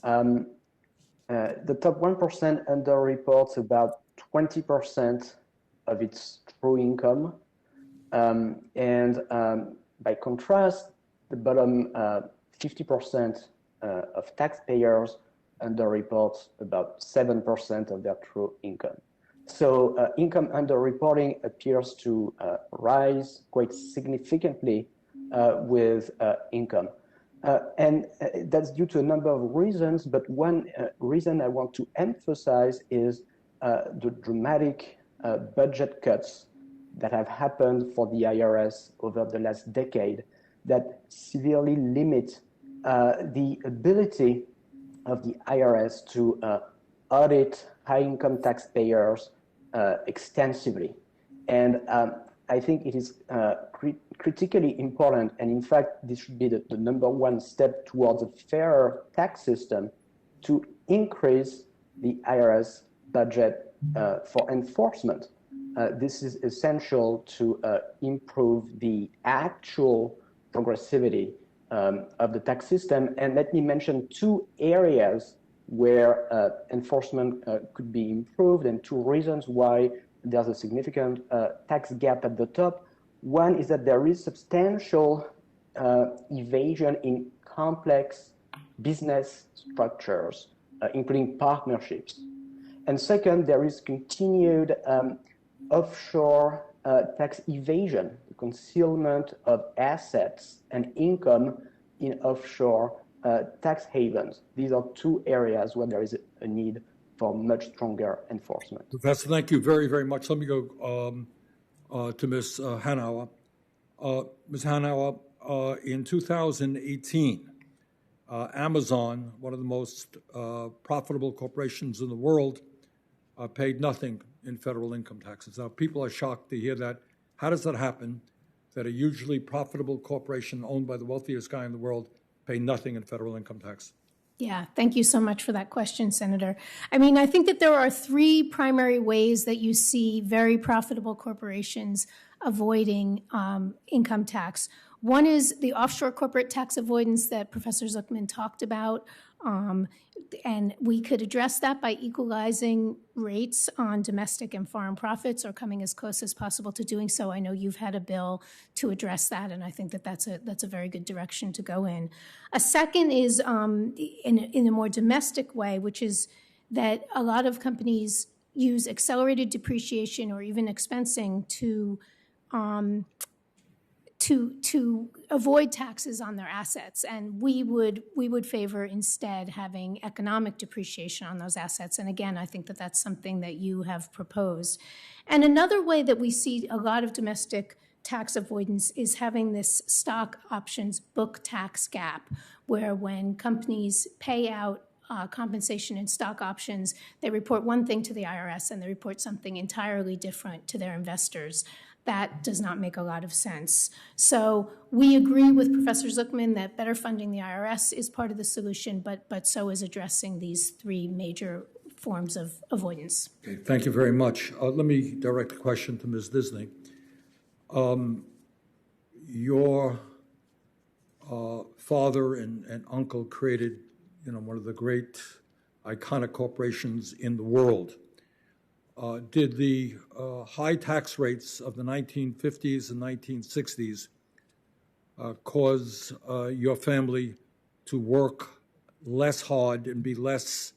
the top 1% underreports about 20% of its true income. By contrast, the bottom 50% of taxpayers underreport about 7% of their true income. So income underreporting appears to rise quite significantly with income. And that's due to a number of reasons, but one reason I want to emphasize is the dramatic budget cuts that have happened for the IRS over the last decade that severely limit the ability of the IRS to audit high-income taxpayers extensively. And I think it is critically important, and in fact, this should be the number one step towards a fairer tax system, to increase the IRS budget for enforcement. This is essential to improve the actual progressivity of the tax system. And let me mention two areas where enforcement could be improved, and two reasons why there's a significant tax gap at the top. One is that there is substantial evasion in complex business structures, including partnerships. And second, there is continued offshore tax evasion, the concealment of assets and income in offshore tax havens. These are two areas where there is a need for much stronger enforcement. Professor, thank you very, very much. Let me go to Ms. Hanauer. Ms. Hanauer, in 2018, Amazon, one of the most profitable corporations in the world, paid nothing in federal income taxes. Now, people are shocked to hear that. How does that happen, that a hugely profitable corporation owned by the wealthiest guy in the world pay nothing in federal income tax? Yeah, thank you so much for that question, Senator. I mean, I think that there are three primary ways that you see very profitable corporations avoiding income tax. One is the offshore corporate tax avoidance that Professor Zucman talked about. And we could address that by equalizing rates on domestic and foreign profits, or coming as close as possible to doing so. I know you've had a bill to address that, and I think that that's a very good direction to go in. A second is in a more domestic way, which is that a lot of companies use accelerated depreciation or even expensing to avoid taxes on their assets, and we would favor instead having economic depreciation on those assets. And again, I think that that's something that you have proposed. And another way that we see a lot of domestic tax avoidance is having this stock options book tax gap, where when companies pay out compensation in stock options, they report one thing to the IRS and they report something entirely different to their investors. That does not make a lot of sense. So we agree with Professor Zucman that better funding the IRS is part of the solution, but so is addressing these three major forms of avoidance. Okay, thank you very much. Let me direct a question to Ms. Disney. Your father and uncle created, one of the great iconic corporations in the world. Did the high tax rates of the 1950s and 1960s cause your family to work less hard and be less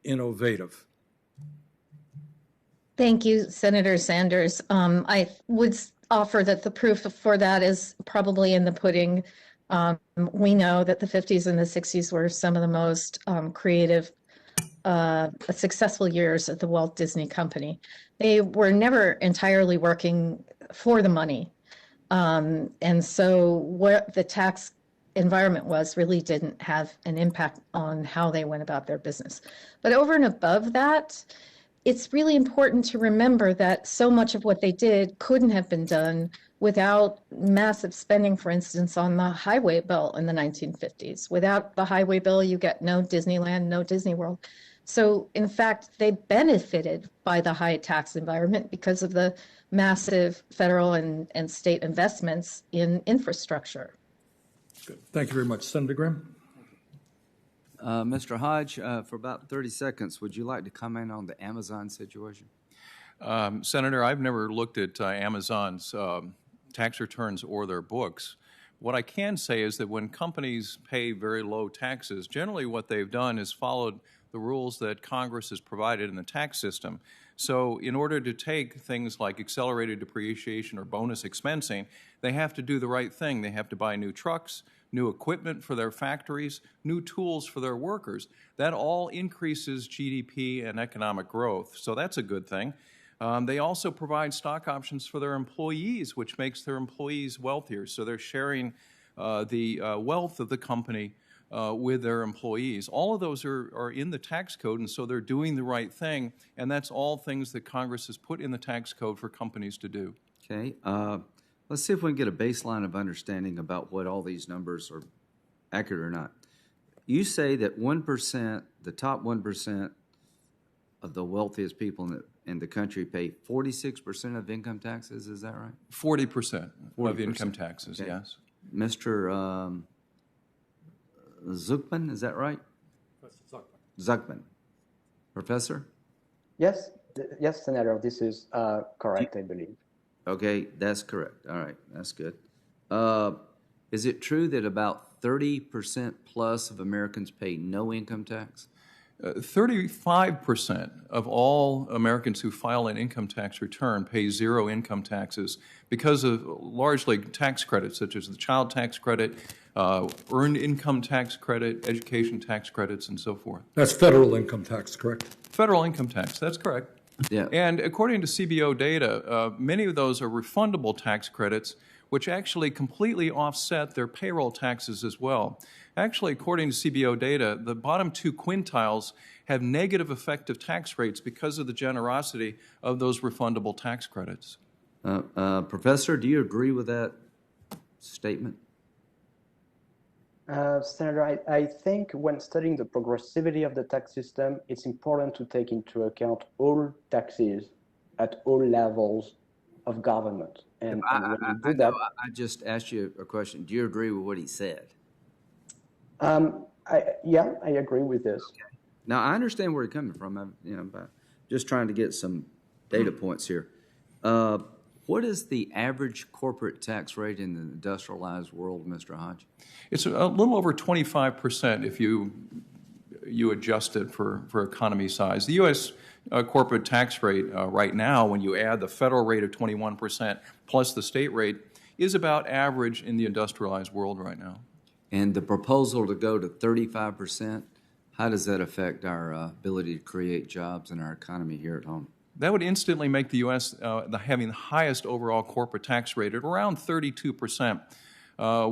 innovative? Thank you, Senator Sanders. I would offer that the proof for that is probably in the pudding. We know that the 50s and the 60s were some of the most creative, successful years at the Walt Disney Company. They were never entirely working for the money. And so what the tax environment was really didn't have an impact on how they went about their business. But over and above that, it's really important to remember that so much of what they did couldn't have been done without massive spending, for instance, on the highway bill in the 1950s. Without the highway bill, you get no Disneyland, no Disney World. So in fact, they benefited by the high tax environment because of the massive federal and state investments in infrastructure. Good. Thank you very much. Senator Graham? Mr. Hodge, for about 30 seconds, would you like to comment on the Amazon situation? Senator, I've never looked at Amazon's tax returns or their books. What I can say is that when companies pay very low taxes, generally what they've done is followed the rules that Congress has provided in the tax system. So in order to take things like accelerated depreciation or bonus expensing, they have to do the right thing. They have to buy new trucks, new equipment for their factories, new tools for their workers. That all increases GDP and economic growth, so that's a good thing. They also provide stock options for their employees, which makes their employees wealthier. So they're sharing the wealth of the company with their employees. All of those are in the tax code, and so they're doing the right thing, and that's all things that Congress has put in the tax code for companies to do. Okay, let's see if we can get a baseline of understanding about what all these numbers are accurate or not. You say that 1%, the top 1% of the wealthiest people in the country pay 46% of income taxes, is that right? 40% of 40%. income taxes, Okay. yes. Mr. Zuckman, is that right? Zuckman. Professor? Yes, yes, Senator, this is correct, I believe. Okay, that's correct. All right, that's good. Is it true that about 30% plus of Americans pay no income tax? 35% of all Americans who file an income tax return pay zero income taxes because of largely tax credits such as the child tax credit, earned income tax credit, education tax credits, and so forth. That's federal income tax, correct? Federal income tax, that's correct. Yeah. And according to CBO data, many of those are refundable tax credits, which actually completely offset their payroll taxes as well. Actually, according to CBO data, the bottom two quintiles have negative effective tax rates because of the generosity of those refundable tax credits. Professor, do you agree with that statement? Senator, I think when studying the progressivity of the tax system, it's important to take into account all taxes at all levels of government. And when you do that, I just asked you a question. Do you agree with what he said? yeah, I agree with this. Now, I understand where you're coming from. But just trying to get some data points here. What is the average corporate tax rate in the industrialized world, Mr. Hodge? It's a little over 25% if you adjust it for economy size. The U.S. Corporate tax rate right now, when you add the federal rate of 21% plus the state rate, is about average in the industrialized world right now. And the proposal to go to 35%, how does that affect our ability to create jobs in our economy here at home? That would instantly make the U.S. Having the highest overall corporate tax rate at around 32%,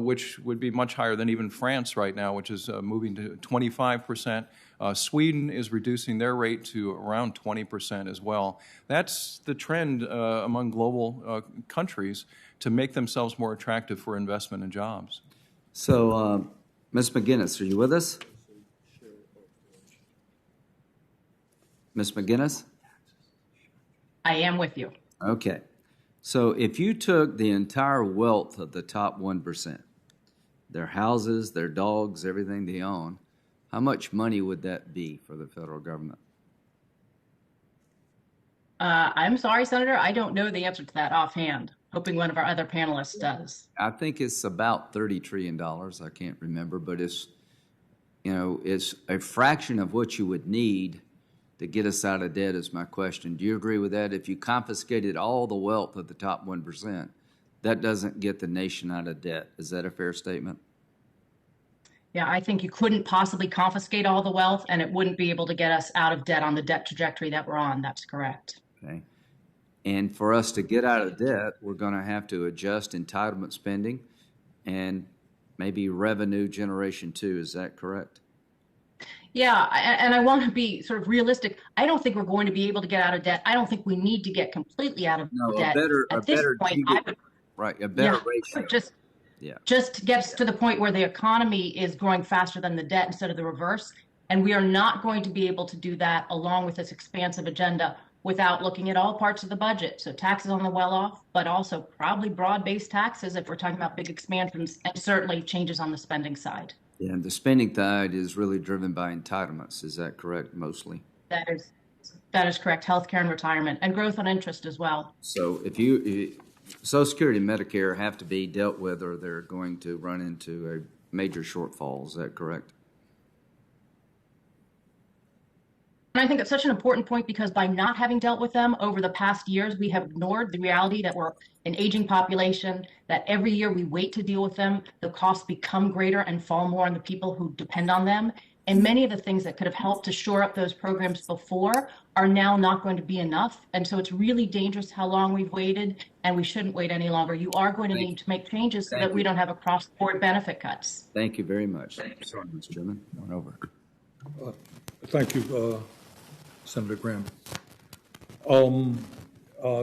which would be much higher than even France right now, which is moving to 25%. Sweden is reducing their rate to around 20% as well. That's the trend among global countries to make themselves more attractive for investment and jobs. So, Ms. McGinnis, are you with us? Ms. McGinnis? I am with you. Okay. So if you took the entire wealth of the top 1%, their houses, their dogs, everything they own, how much money would that be for the federal government? I'm sorry, Senator, I don't know the answer to that offhand. Hoping one of our other panelists does. I think it's about $30 trillion. I can't remember, but it's a fraction of what you would need to get us out of debt is my question. Do you agree with that? If you confiscated all the wealth of the top 1%, that doesn't get the nation out of debt. Is that a fair statement? Yeah, I think you couldn't possibly confiscate all the wealth, and it wouldn't be able to get us out of debt on the debt trajectory that we're on. That's correct. Okay. And for us to get out of debt, we're going to have to adjust entitlement spending and maybe revenue generation too. Is that correct? Yeah, and I want to be sort of realistic. I don't think we're going to be able to get out of debt. I don't think we need to get completely out of debt. At this point, I would, right, a better ratio. Just get us to the point where the economy is growing faster than the debt instead of the reverse. And we are not going to be able to do that along with this expansive agenda without looking at all parts of the budget. So taxes on the well-off, but also probably broad-based taxes if we're talking about big expansions, and certainly changes on the spending side. Yeah, and the spending side is really driven by entitlements. Is that correct, mostly? That is correct. Healthcare and retirement, and growth on interest as well. So if Social Security and Medicare have to be dealt with, or they're going to run into a major shortfall. Is that correct? I think that's such an important point because by not having dealt with them over the past years, we have ignored the reality that we're an aging population, that every year we wait to deal with them, the costs become greater and fall more on the people who depend on them. And many of the things that could have helped to shore up those programs before are now not going to be enough. And so it's really dangerous how long we've waited, and we shouldn't wait any longer. You are going to need to make changes so that we don't have across-the-board benefit cuts. Thank you very much. Sorry, Mr. Chairman. Going over. Thank you, Senator Graham.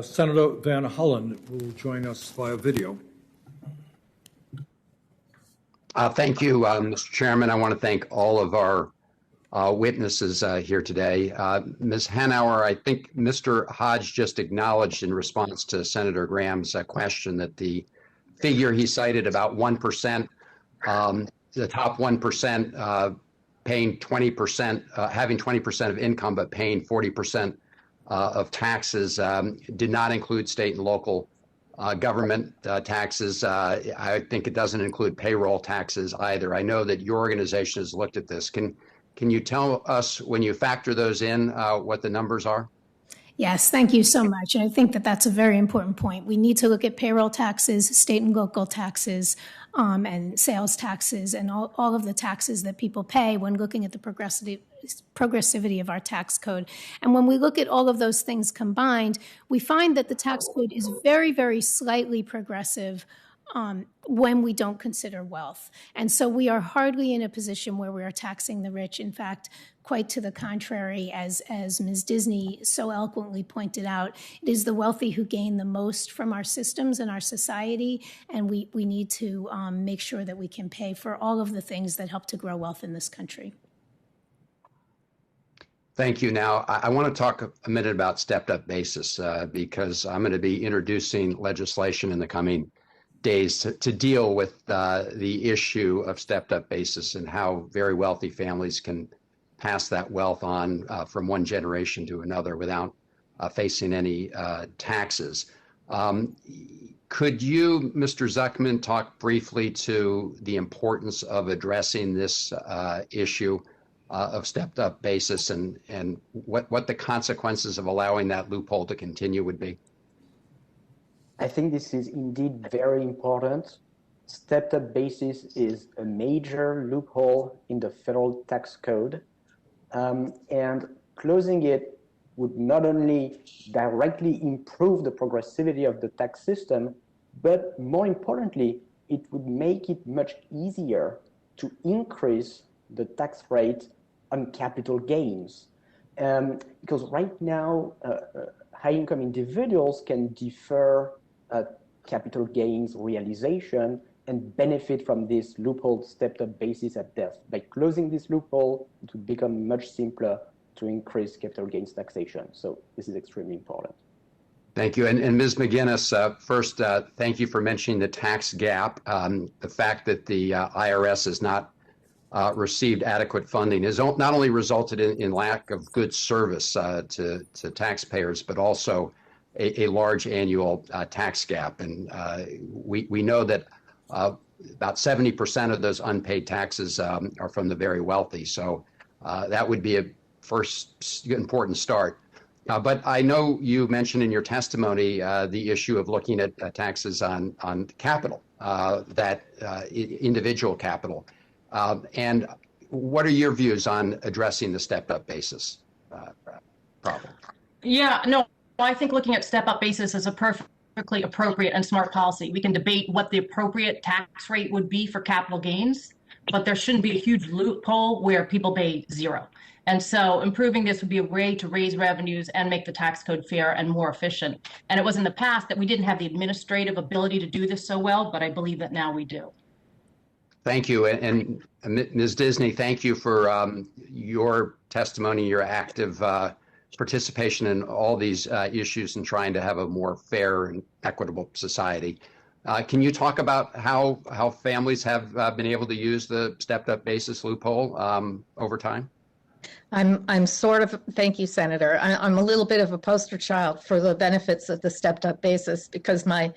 Senator Van Hollen will join us via video. Thank you, Mr. Chairman. I want to thank all of our witnesses here today. Ms. Hanauer, I think Mr. Hodge just acknowledged in response to Senator Graham's question that the figure he cited about 1%, the top 1% paying 20%, having 20% of income but paying 40% of taxes did not include state and local government taxes. I think it doesn't include payroll taxes either. I know that your organization has looked at this. Can you tell us, when you factor those in, what the numbers are? Yes, thank you so much. And I think that that's a very important point. We need to look at payroll taxes, state and local taxes, and sales taxes, and all of the taxes that people pay when looking at the progressivity of our tax code. And when we look at all of those things combined, we find that the tax code is very, very slightly progressive when we don't consider wealth. And so we are hardly in a position where we are taxing the rich. In fact, quite to the contrary, as Ms. Disney so eloquently pointed out, it is the wealthy who gain the most from our systems and our society, and we need to make sure that we can pay for all of the things that help to grow wealth in this country. Thank you. Now, I want to talk a minute about stepped-up basis because I'm going to be introducing legislation in the coming days to deal with the issue of stepped-up basis and how very wealthy families can pass that wealth on from one generation to another without facing any taxes. Could you, Mr. Zuckerman, talk briefly to the importance of addressing this issue of stepped-up basis and what the consequences of allowing that loophole to continue would be? I think this is indeed very important. Stepped-up basis is a major loophole in the federal tax code, and closing it would not only directly improve the progressivity of the tax system, but more importantly, it would make it much easier to increase the tax rate on capital gains. Because right now, high-income individuals can defer capital gains realization and benefit from this loophole stepped-up basis at death. By closing this loophole, it would become much simpler to increase capital gains taxation. So this is extremely important. Thank you. And Ms. McGinnis, first, thank you for mentioning the tax gap. The fact that the IRS has not received adequate funding has not only resulted in lack of good service to taxpayers, but also a large annual tax gap. And we know that about 70% of those unpaid taxes are from the very wealthy. So that would be a first important start. But I know you mentioned in your testimony the issue of looking at taxes on capital, individual capital. And what are your views on addressing the stepped-up basis problem? Yeah, no, I think looking at step-up basis is a perfectly appropriate and smart policy. We can debate what the appropriate tax rate would be for capital gains, but there shouldn't be a huge loophole where people pay zero. And so improving this would be a way to raise revenues and make the tax code fair and more efficient. And it was in the past that we didn't have the administrative ability to do this so well, but I believe that now we do. Thank you. And Ms. Disney, thank you for your testimony, your active participation in all these issues and trying to have a more fair and equitable society. Can you talk about how families have been able to use the stepped-up basis loophole over time? I'm sort of, thank you, Senator. I'm a little bit of a poster child for the benefits of the stepped-up basis because my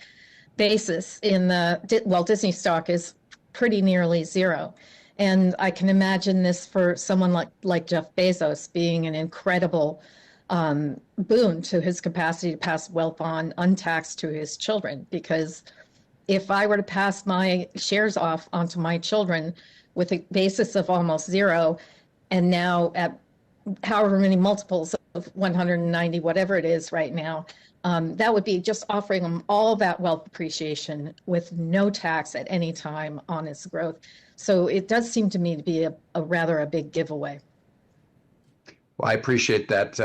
basis in the Disney stock is pretty nearly zero. And I can imagine this for someone like Jeff Bezos being an incredible boon to his capacity to pass wealth on untaxed to his children. Because if I were to pass my shares off onto my children with a basis of almost zero, and now at however many multiples of 190, whatever it is right now, that would be just offering them all that wealth appreciation with no tax at any time on its growth. So it does seem to me to be a rather a big giveaway. Well, I appreciate that,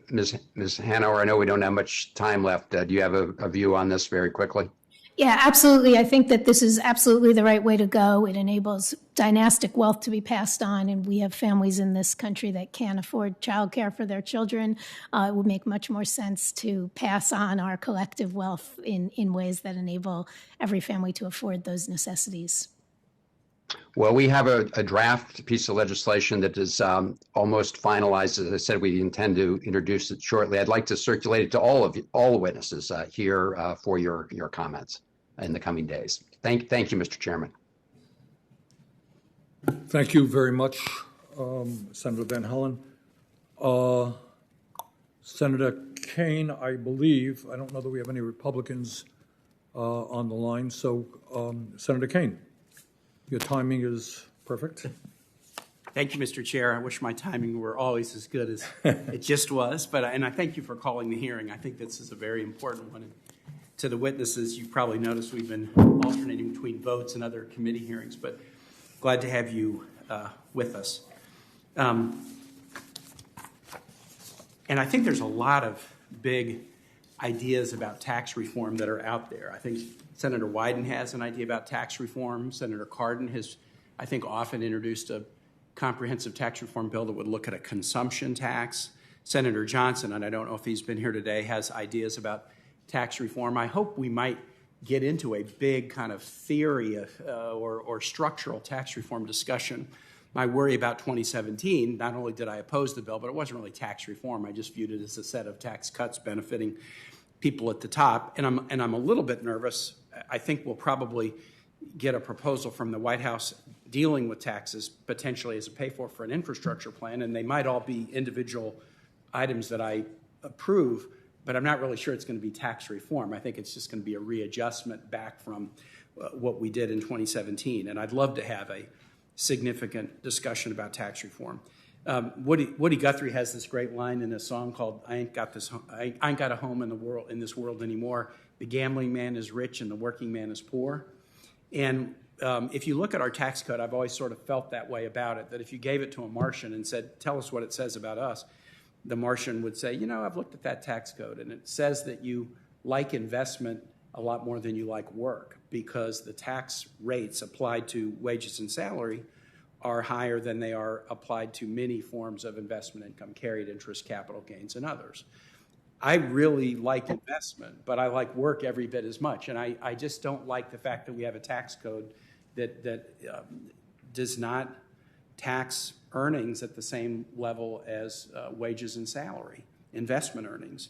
Ms. Hanauer. I know we don't have much time left. Do you have a view on this very quickly? Yeah, absolutely. I think that this is absolutely the right way to go. It enables dynastic wealth to be passed on, and we have families in this country that can't afford childcare for their children. It would make much more sense to pass on our collective wealth in ways that enable every family to afford those necessities. Well, we have a draft piece of legislation that is almost finalized. As I said, we intend to introduce it shortly. I'd like to circulate it to all the witnesses here for your comments in the coming days. Thank you, Mr. Chairman. Thank you very much, Senator Van Hollen. Senator Kaine, I believe, I don't know that we have any Republicans on the line, so Senator Kaine. Your timing is perfect. Thank you, Mr. Chair. I wish my timing were always as good as it just was, and I thank you for calling the hearing. I think this is a very important one. And to the witnesses, you've probably noticed we've been alternating between votes and other committee hearings, but glad to have you with us. And I think there's a lot of big ideas about tax reform that are out there. I think Senator Wyden has an idea about tax reform. Senator Cardin has, I think, often introduced a comprehensive tax reform bill that would look at a consumption tax. Senator Johnson, and I don't know if he's been here today, has ideas about tax reform. I hope we might get into a big kind of theory of, or structural tax reform discussion. My worry about 2017, not only did I oppose the bill, but it wasn't really tax reform. I just viewed it as a set of tax cuts benefiting people at the top. And I'm a little bit nervous. I think we'll probably get a proposal from the White House dealing with taxes potentially as a pay-for an infrastructure plan, and they might all be individual items that I approve, but I'm not really sure it's going to be tax reform. I think it's just going to be a readjustment back from what we did in 2017, and I'd love to have a significant discussion about tax reform. Woody Guthrie has this great line in a song called "I ain't got a home in this world anymore. The gambling man is rich and the working man is poor." And if you look at our tax code, I've always sort of felt that way about it, that if you gave it to a Martian and said, "Tell us what it says about us," the Martian would say, "You know, I've looked at that tax code and it says that you like investment a lot more than you like work because the tax rates applied to wages and salary are higher than they are applied to many forms of investment income, carried interest, capital gains, and others." I really like investment, but I like work every bit as much. And I just don't like the fact that we have a tax code that does not tax earnings at the same level as wages and salary, investment earnings,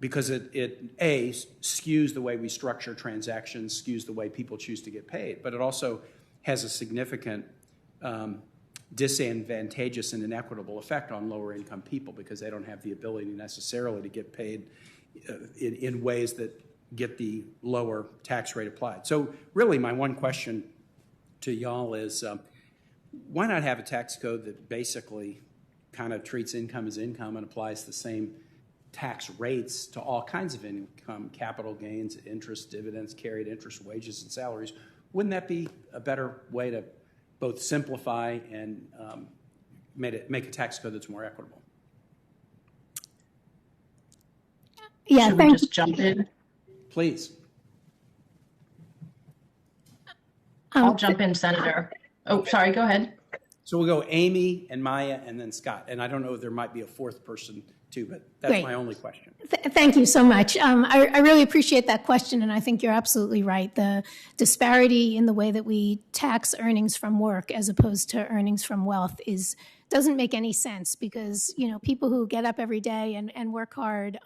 because it skews the way we structure transactions, skews the way people choose to get paid, but it also has a significant disadvantageous and inequitable effect on lower income people because they don't have the ability necessarily to get paid in ways that get the lower tax rate applied. So really my one question to y'all is why not have a tax code that basically kind of treats income as income and applies the same tax rates to all kinds of income, capital gains, interest, dividends, carried interest, wages, and salaries? Wouldn't that be a better way to both simplify and make a tax code that's more equitable? Yeah, Should we just jump in? Please. I'll jump in, Senator. Oh, sorry, go ahead. So we'll go Amy and Maya and then Scott. And I don't know if there might be a fourth person too, but that's Great. my only question. Thank you so much. I really appreciate that question, and I think you're absolutely right. The disparity in the way that we tax earnings from work as opposed to earnings from wealth doesn't make any sense because, you know, people who get up every day and work hard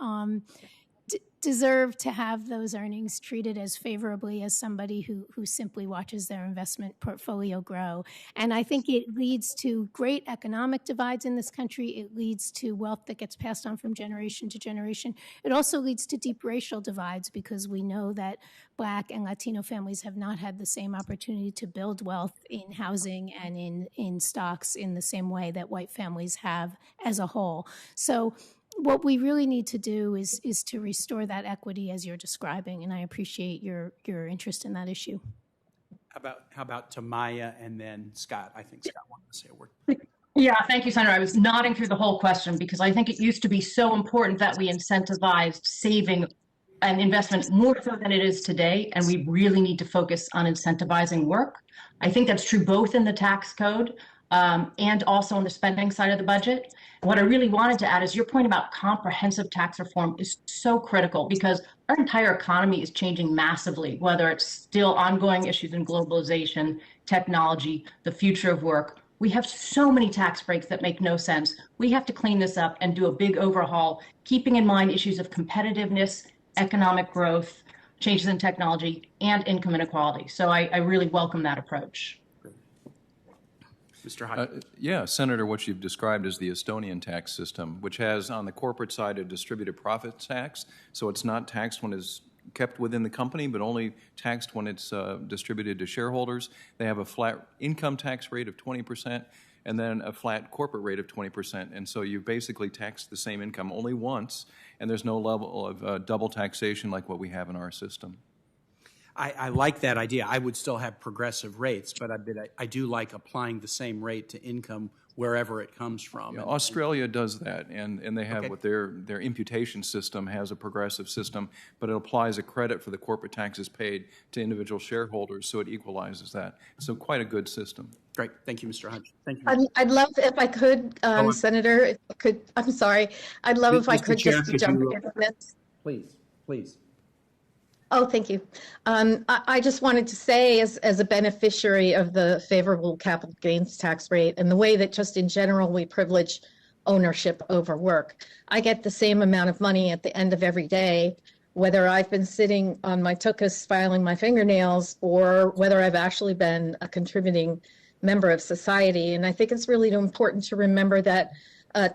deserve to have those earnings treated as favorably as somebody who simply watches their investment portfolio grow. And I think it leads to great economic divides in this country. It leads to wealth that gets passed on from generation to generation. It also leads to deep racial divides because we know that Black and Latino families have not had the same opportunity to build wealth in housing and in stocks in the same way that white families have as a whole. So what we really need to do is to restore that equity as you're describing, and I appreciate your interest in that issue. How about Tamaya and then Scott? I think Scott wanted to say a word. Yeah, thank you, Senator. I was nodding through the whole question because I think it used to be so important that we incentivized saving and investment more so than it is today, and we really need to focus on incentivizing work. I think that's true both in the tax code and also on the spending side of the budget. What I really wanted to add is your point about comprehensive tax reform is so critical because our entire economy is changing massively, whether it's still ongoing issues in globalization, technology, the future of work. We have so many tax breaks that make no sense. We have to clean this up and do a big overhaul, keeping in mind issues of competitiveness, economic growth, changes in technology, and income inequality. So I really welcome that approach. Mr. Hodge. Yeah, Senator, what you've described is the Estonian tax system, which has on the corporate side a distributed profit tax. So it's not taxed when it's kept within the company, but only taxed when it's distributed to shareholders. They have a flat income tax rate of 20% and then a flat corporate rate of 20%. And so you basically tax the same income only once, and there's no level of double taxation like what we have in our system. I like that idea. I would still have progressive rates, but I do like applying the same rate to income wherever it comes from. Yeah, Australia does that, and they have Okay. what their imputation system has a progressive system, but it applies a credit for the corporate taxes paid to individual shareholders, so it equalizes that. So quite a good system. Great. Thank you, Mr. Hodge. Thank you. I'd love if I could, Senator, if I could, I'm sorry. I'd love if I Mr. could Chair, just could jump you- in on this. Please. Oh, thank you. I just wanted to say, as a beneficiary of the favorable capital gains tax rate and the way that just in general we privilege ownership over work, I get the same amount of money at the end of every day, whether I've been sitting on my tuchus filing my fingernails or whether I've actually been a contributing member of society. And I think it's really important to remember that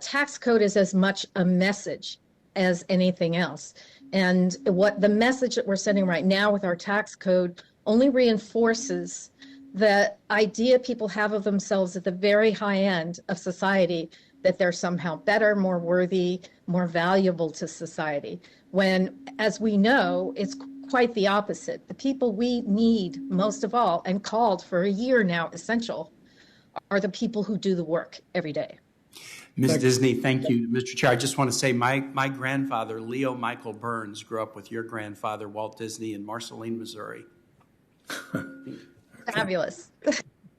tax code is as much a message as anything else. And what the message that we're sending right now with our tax code only reinforces the idea people have of themselves at the very high end of society, that they're somehow better, more worthy, more valuable to society. When, as we know, it's quite the opposite. The people we need most of all and called for a year now essential are the people who do the work every day. Ms. Disney, thank you. Mr. Chair, I just want to say my grandfather, Leo Michael Burns, grew up with your grandfather, Walt Disney, in Marceline, Missouri. Fabulous.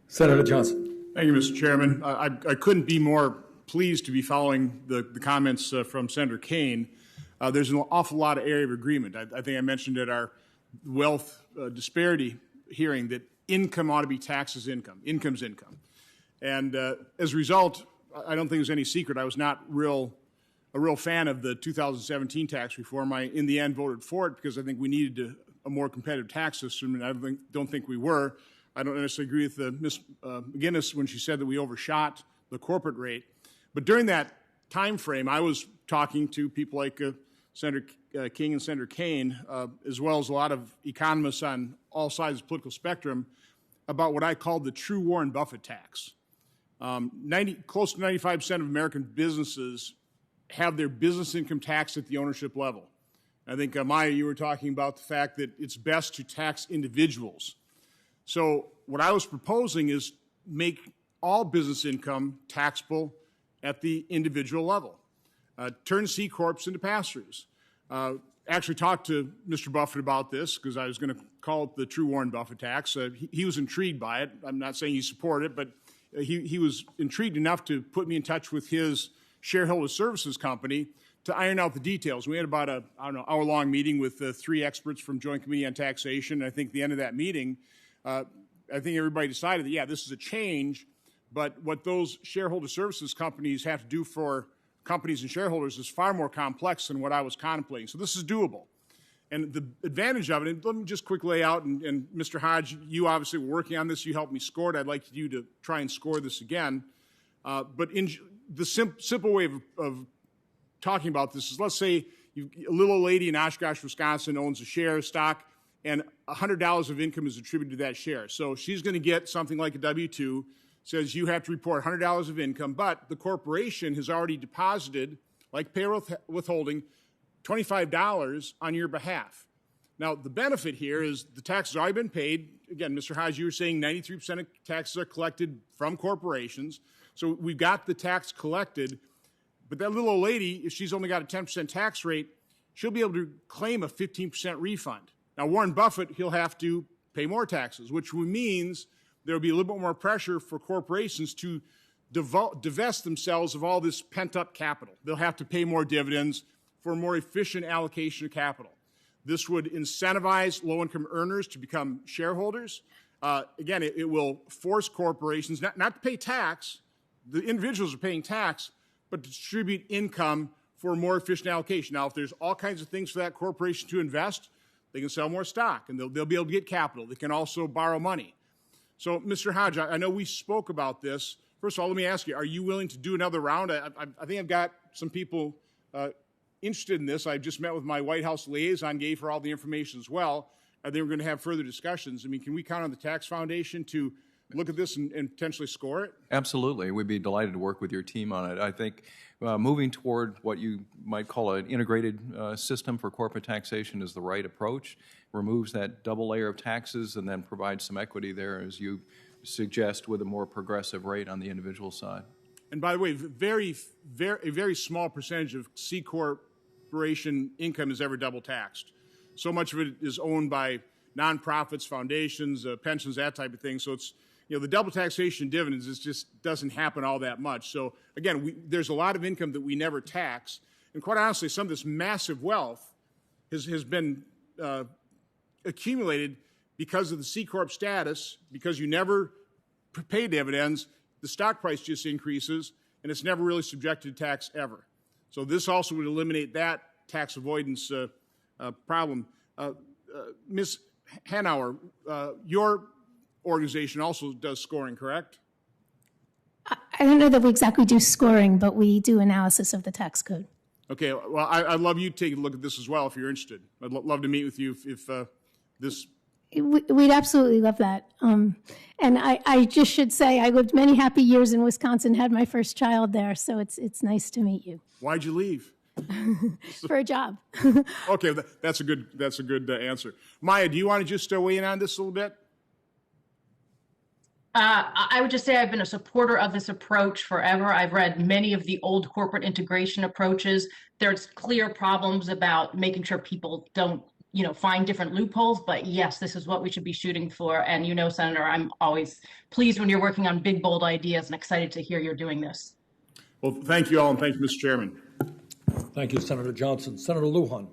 Senator Johnson. Thank you, Mr. Chairman. I couldn't be more pleased to be following the comments from Senator Kaine. There's an awful lot of area of agreement. I think I mentioned at our wealth disparity hearing that income ought to be taxed as income. Income's income. And as a result, I don't think there's any secret I was not a real fan of the 2017 tax reform. I, in the end, voted for it because I think we needed a more competitive tax system, and I don't think we were. I don't necessarily agree with Ms. McGinnis when she said that we overshot the corporate rate. But during that time frame, I was talking to people like Senator King and Senator Kaine, as well as a lot of economists on all sides of the political spectrum, about what I called the true Warren Buffett tax. Close to 95% of American businesses have their business income taxed at the ownership level. I think, Maya, you were talking about the fact that it's best to tax individuals. So what I was proposing is make all business income taxable at the individual level. Turn C Corps into pass-throughs. Actually talked to Mr. Buffett about this because I was going to call it the true Warren Buffett tax. He was intrigued by it. I'm not saying he supported it, but he was intrigued enough to put me in touch with his shareholder services company to iron out the details. We had about a hour-long meeting with 3 experts from Joint Committee on Taxation. I think at the end of that meeting, I think everybody decided that, yeah, this is a change, but what those shareholder services companies have to do for companies and shareholders is far more complex than what I was contemplating. So this is doable. And the advantage of it, and let me just quick lay out, and Mr. Hodge, you obviously were working on this. You helped me score it. I'd like you to try and score this again. But in the simple way of talking about this is, let's say a little old lady in Oshkosh, Wisconsin owns a share of stock, and $100 of income is attributed to that share. So she's going to get something like a W-2, says you have to report $100 of income, but the corporation has already deposited, like payroll withholding, $25 on your behalf. Now, the benefit here is the tax has already been paid. Again, Mr. Hodge, you were saying 93% of taxes are collected from corporations. So we've got the tax collected. But that little old lady, if she's only got a 10% tax rate, she'll be able to claim a 15% refund. Now, Warren Buffett, he'll have to pay more taxes, which means there'll be a little bit more pressure for corporations to divest themselves of all this pent-up capital. They'll have to pay more dividends for a more efficient allocation of capital. This would incentivize low-income earners to become shareholders. Again, it will force corporations not to pay tax. The individuals are paying tax, but to distribute income for a more efficient allocation. Now, if there's all kinds of things for that corporation to invest, they can sell more stock, and they'll be able to get capital. They can also borrow money. So, Mr. Hodge, I know we spoke about this. First of all, let me ask you, are you willing to do another round? I think I've got some people interested in this. I've just met with my White House liaison, gave her all the information as well. They were going to have further discussions. I mean, can we count on the Tax Foundation to look at this and potentially score it? Absolutely. We'd be delighted to work with your team on it. I think moving toward what you might call an integrated system for corporate taxation is the right approach. Removes that double layer of taxes and then provides some equity there, as you suggest, with a more progressive rate on the individual side. And by the way, a very small percentage of C corporation income is ever double taxed. So much of it is owned by nonprofits, foundations, pensions, that type of thing. So it's, the double taxation dividends just doesn't happen all that much. So again, there's a lot of income that we never tax. And quite honestly, some of this massive wealth has been accumulated because of the C Corp status, because you never pay dividends, the stock price just increases, and it's never really subjected to tax ever. So this also would eliminate that tax avoidance problem. Ms. Hanauer, your organization also does scoring, correct? I don't know that we exactly do scoring, but we do analysis of the tax code. Okay, well, I'd love you to take a look at this as well if you're interested. I'd love to meet with you if this... We'd absolutely love that. And I just should say I lived many happy years in Wisconsin, had my first child there, so it's nice to meet you. Why'd you leave? For a job. Okay, that's a good answer. Maya, do you want to just weigh in on this a little bit? I would just say I've been a supporter of this approach forever. I've read many of the old corporate integration approaches. There's clear problems about making sure people don't, find different loopholes. But yes, this is what we should be shooting for. And Senator, I'm always pleased when you're working on big, bold ideas and excited to hear you're doing this. Well, thank you all, and thank you, Mr. Chairman. Thank you, Senator Johnson. Senator Lujan.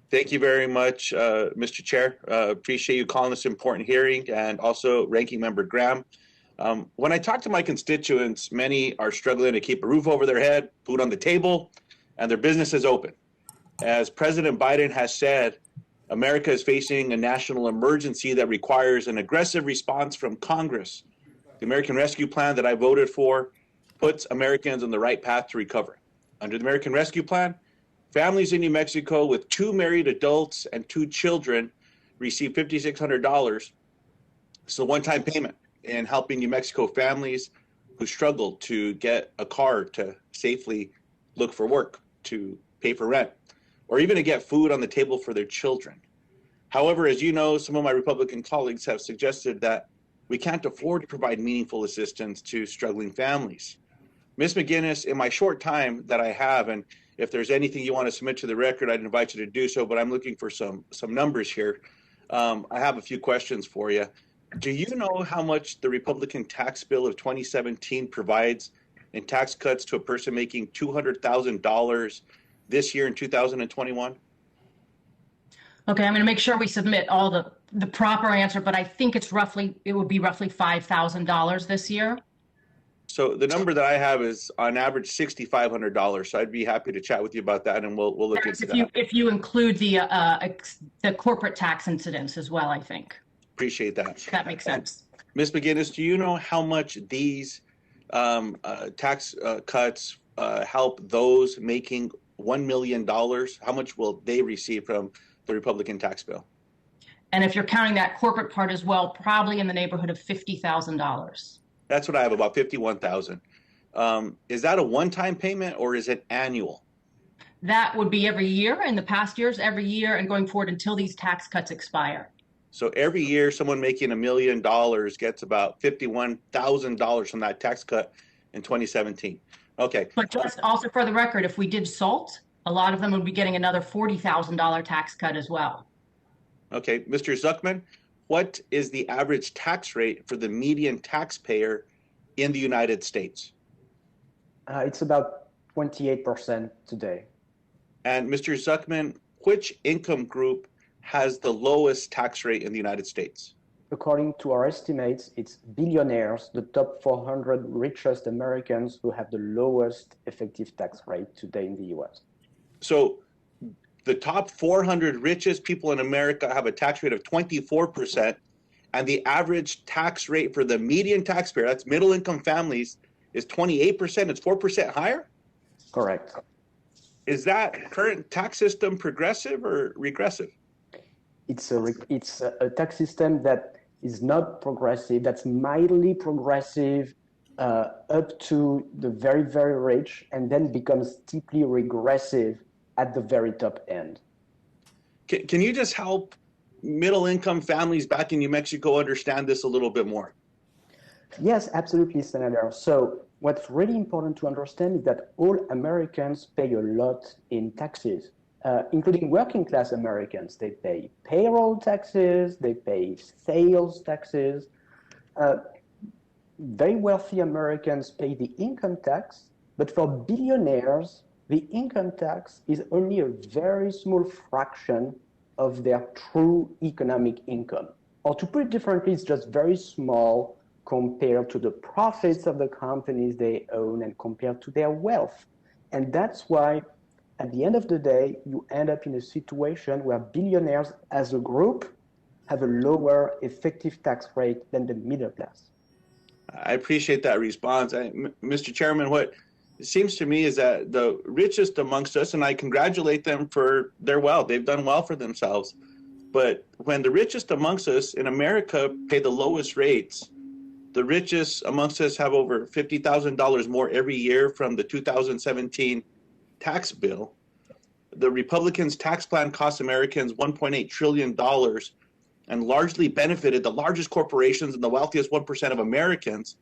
Thank you very much, Mr. Chair. Appreciate you calling this important hearing, and also Ranking Member Graham. When I talk to my constituents, many are struggling to keep a roof over their head, food on the table, and their businesses open. As President Biden has said, America is facing a national emergency that requires an aggressive response from Congress. The American Rescue Plan that I voted for puts Americans on the right path to recovery. Under the American Rescue Plan, families in New Mexico with 2 married adults and 2 children receive $5,600. It's a one-time payment in helping New Mexico families who struggle to get a car to safely look for work, to pay for rent, or even to get food on the table for their children. However, as you know, some of my Republican colleagues have suggested that we can't afford to provide meaningful assistance to struggling families. Ms. McGinnis, in my short time that I have, and if there's anything you want to submit to the record, I'd invite you to do so, but I'm looking for some numbers here. I have a few questions for you. Do you know how much the Republican tax bill of 2017 provides in tax cuts to a person making $200,000 this year in 2021? Okay, I'm going to make sure we submit all the proper answer, but I think it would be roughly $5,000 this year. So the number that I have is on average $6,500. So I'd be happy to chat with you about that, and we'll look into that. If you include the corporate tax incidents as well, I think. Appreciate that. That makes sense. Ms. McGinnis, do you know how much these tax cuts help those making $1 million? How much will they receive from the Republican tax bill? And if you're counting that corporate part as well, probably in the neighborhood of $50,000. That's what I have, about $51,000. Is that a one-time payment or is it annual? That would be every year. In the past years, every year, and going forward until these tax cuts expire. So every year, someone making $1 million gets about $51,000 from that tax cut in 2017. Okay. But just also for the record, if we did SALT, a lot of them would be getting another $40,000 tax cut as well. Okay, Mr. Zuckman, what is the average tax rate for the median taxpayer in the United States? It's about 28% today. And Mr. Zuckman, which income group has the lowest tax rate in the United States? According to our estimates, it's billionaires, the top 400 richest Americans, who have the lowest effective tax rate today in the US. So the top 400 richest people in America have a tax rate of 24%, and the average tax rate for the median taxpayer, that's middle income families, is 28%. It's 4% higher? Correct. Is that current tax system progressive or regressive? It's a tax system that is not progressive, that's mildly progressive up to the very, very rich, and then becomes steeply regressive at the very top end. Can you just help middle-income families back in New Mexico understand this a little bit more? Yes, absolutely, Senator. So what's really important to understand is that all Americans pay a lot in taxes, including working class Americans. They pay payroll taxes, they pay sales taxes. Very wealthy Americans pay the income tax, but for billionaires, the income tax is only a very small fraction of their true economic income. Or to put it differently, it's just very small compared to the profits of the companies they own and compared to their wealth. And that's why, at the end of the day, you end up in a situation where billionaires as a group have a lower effective tax rate than the middle class. I appreciate that response. Mr. Chairman, what it seems to me is that the richest amongst us, and I congratulate them for their wealth, they've done well for themselves. But when the richest amongst us in America pay the lowest rates, the richest amongst us have over $50,000 more every year from the 2017 tax bill. The Republicans' tax plan cost Americans $1.8 trillion and largely benefited the largest corporations and the wealthiest 1% of Americans.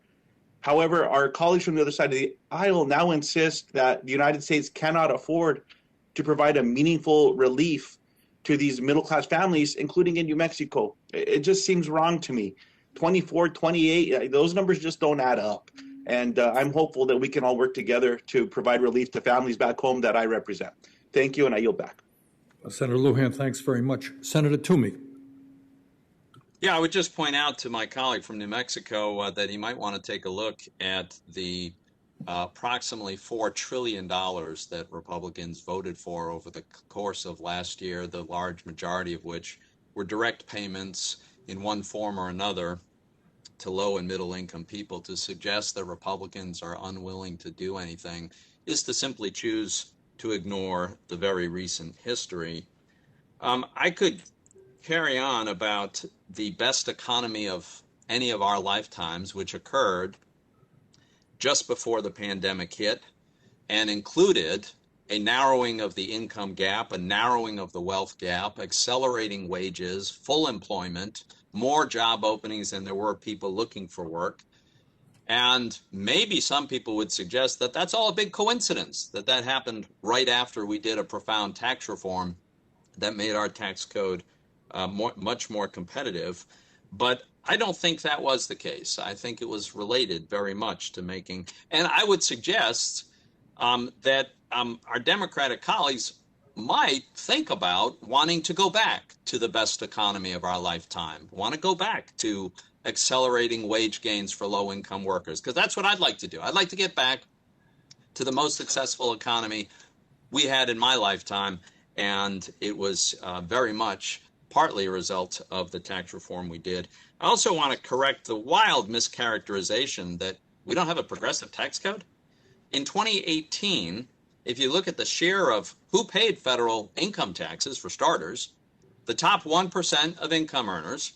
However, our colleagues from the other side of the aisle now insist that the United States cannot afford to provide a meaningful relief to these middle-class families, including in New Mexico. It just seems wrong to me. 24, 28, those numbers just don't add up. And I'm hopeful that we can all work together to provide relief to families back home that I represent. Thank you, and I yield back. Senator Lujan, thanks very much. Senator Toomey. Yeah, I would just point out to my colleague from New Mexico that he might want to take a look at the approximately $4 trillion that Republicans voted for over the course of last year, the large majority of which were direct payments in one form or another to low and middle income people. To suggest that Republicans are unwilling to do anything is to simply choose to ignore the very recent history. I could carry on about the best economy of any of our lifetimes, which occurred just before the pandemic hit and included a narrowing of the income gap, a narrowing of the wealth gap, accelerating wages, full employment, more job openings than there were people looking for work. And maybe some people would suggest that that's all a big coincidence, that that happened right after we did a profound tax reform that made our tax code much more competitive. But I don't think that was the case. I think it was related very much to making, and I would suggest that our Democratic colleagues might think about wanting to go back to the best economy of our lifetime, want to go back to accelerating wage gains for low-income workers, because that's what I'd like to do. I'd like to get back to the most successful economy we had in my lifetime, and it was very much partly a result of the tax reform we did. I also want to correct the wild mischaracterization that we don't have a progressive tax code. In 2018, if you look at the share of who paid federal income taxes, for starters, the top 1% of income earners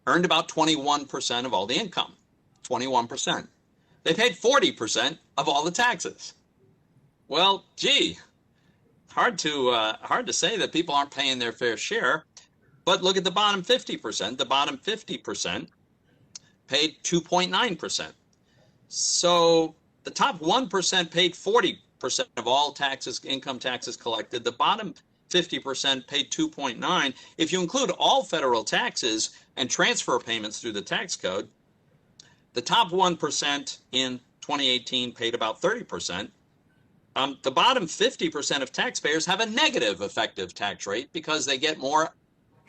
earned about 21% of all the income, 21%. They paid 40% of all the taxes. Well, gee, hard to say that people aren't paying their fair share, but look at the bottom 50%. The bottom 50% paid 2.9%. So the top 1% paid 40% of all taxes, income taxes collected. The bottom 50% paid 2.9. If you include all federal taxes and transfer payments through the tax code, the top 1% in 2018 paid about 30%. The bottom 50% of taxpayers have a negative effective tax rate because they get more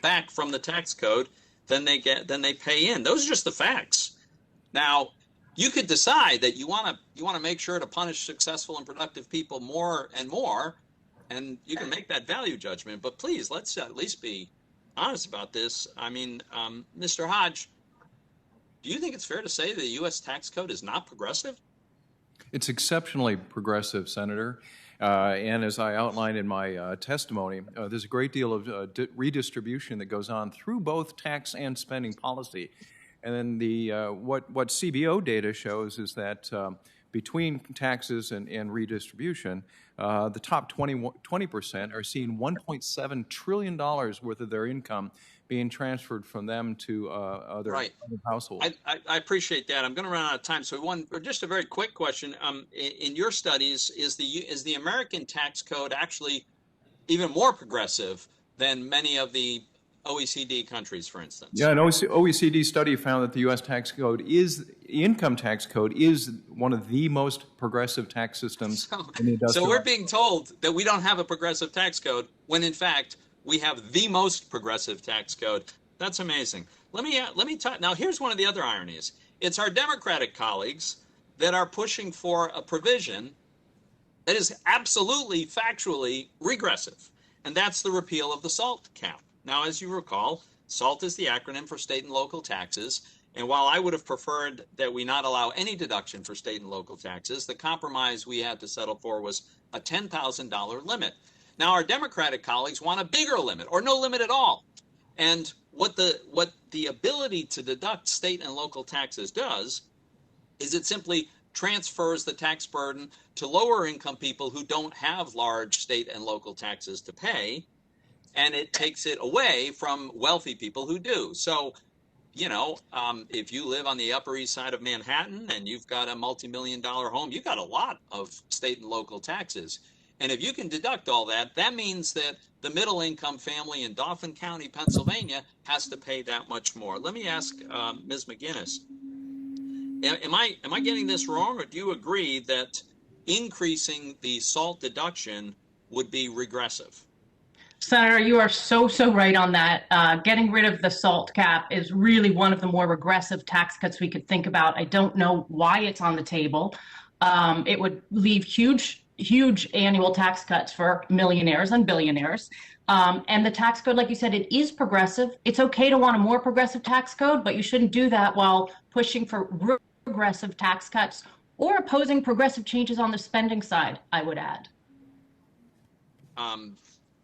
back from the tax code than they pay in. Those are just the facts. Now, you could decide that you want to make sure to punish successful and productive people more and more, and you can make that value judgment. But please, let's at least be honest about this. I mean, Mr. Hodge, do you think it's fair to say the U.S. tax code is not progressive? It's exceptionally progressive, Senator. And as I outlined in my testimony, there's a great deal of redistribution that goes on through both tax and spending policy. And then what CBO data shows is that between taxes and redistribution, the top 20% are seeing $1.7 trillion worth of their income being transferred from them to other households. I appreciate that. I'm going to run out of time. So just a very quick question. In your studies, is the American tax code actually even more progressive than many of the OECD countries, for instance? Yeah, an OECD study found that the U.S. income tax code is one of the most progressive tax systems in the industrial. So we're being told that we don't have a progressive tax code when, in fact, we have the most progressive tax code. That's amazing. Let me talk. Now, here's one of the other ironies. It's our Democratic colleagues that are pushing for a provision that is absolutely, factually regressive, and that's the repeal of the SALT cap. Now, as you recall, SALT is the acronym for state and local taxes. And while I would have preferred that we not allow any deduction for state and local taxes, the compromise we had to settle for was a $10,000 limit. Now, our Democratic colleagues want a bigger limit or no limit at all. And what the ability to deduct state and local taxes does is it simply transfers the tax burden to lower income people who don't have large state and local taxes to pay, and it takes it away from wealthy people who do. So, if you live on the Upper East Side of Manhattan and you've got a multi-million-dollar home, you've got a lot of state and local taxes. And if you can deduct all that, that means that the middle-income family in Dauphin County, Pennsylvania, has to pay that much more. Let me ask Ms. McGinnis, am I getting this wrong, or do you agree that increasing the SALT deduction would be regressive? Senator, you are so right on that. Getting rid of the SALT cap is really one of the more regressive tax cuts we could think about. I don't know why it's on the table. It would leave huge annual tax cuts for millionaires and billionaires. And the tax code, like you said, it is progressive. It's okay to want a more progressive tax code, but you shouldn't do that while pushing for progressive tax cuts or opposing progressive changes on the spending side, I would add.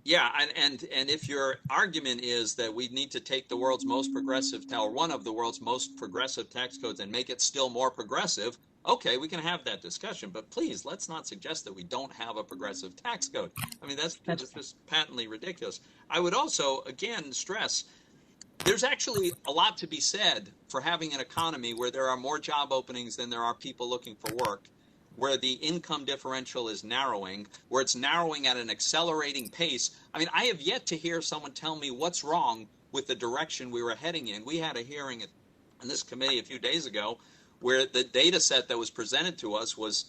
Yeah, and if your argument is that we need to take the world's most progressive, or one of the world's most progressive tax codes and make it still more progressive, okay, we can have that discussion. But please, let's not suggest that we don't have a progressive tax code. I mean, that's just patently ridiculous. I would also, again, stress, there's actually a lot to be said for having an economy where there are more job openings than there are people looking for work, where the income differential is narrowing, where it's narrowing at an accelerating pace. I mean, I have yet to hear someone tell me what's wrong with the direction we were heading in. We had a hearing in this committee a few days ago where the data set that was presented to us was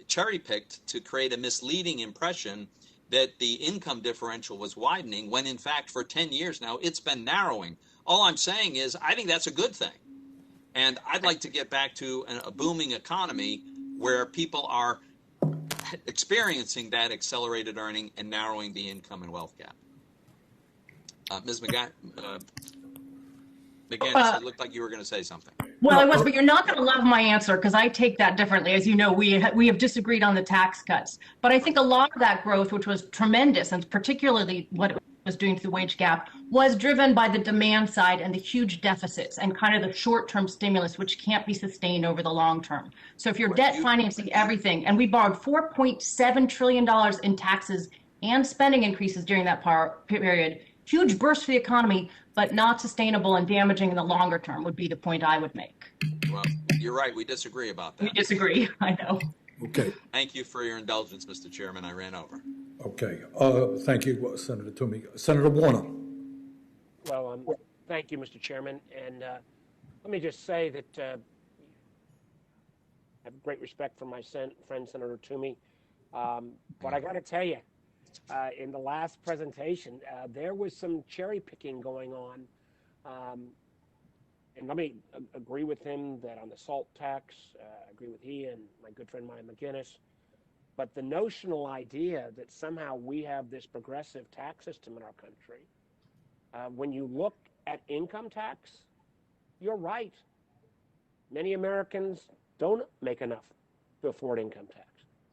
cherry-picked to create a misleading impression that the income differential was widening, when in fact for 10 years now it's been narrowing. All I'm saying is I think that's a good thing. And I'd like to get back to a booming economy where people are experiencing that accelerated earning and narrowing the income and wealth gap. Ms. McGinnis, it looked like you were going to say something. Well, I was, but you're not going to love my answer because I take that differently. As you know, we have disagreed on the tax cuts. But I think a lot of that growth, which was tremendous, and particularly what it was doing to the wage gap, was driven by the demand side and the huge deficits and kind of the short-term stimulus, which can't be sustained over the long term. So if you're debt financing everything, and we borrowed $4.7 trillion in taxes and spending increases during that period, huge burst for the economy, but not sustainable and damaging in the longer term would be the point I would make. Well, you're right. We disagree about that. We disagree. I know. Okay. Thank you for your indulgence, Mr. Chairman. I ran over. Okay. Thank you, Senator Toomey. Senator Warner. Well, thank you, Mr. Chairman. And let me just say that I have great respect for my friend, Senator Toomey. But I got to tell you, in the last presentation, there was some cherry picking going on. And let me agree with him that on the SALT tax, I agree with he and my good friend Maya McGinnis. But the notional idea that somehow we have this progressive tax system in our country, when you look at income tax, you're right. Many Americans don't make enough to afford income tax.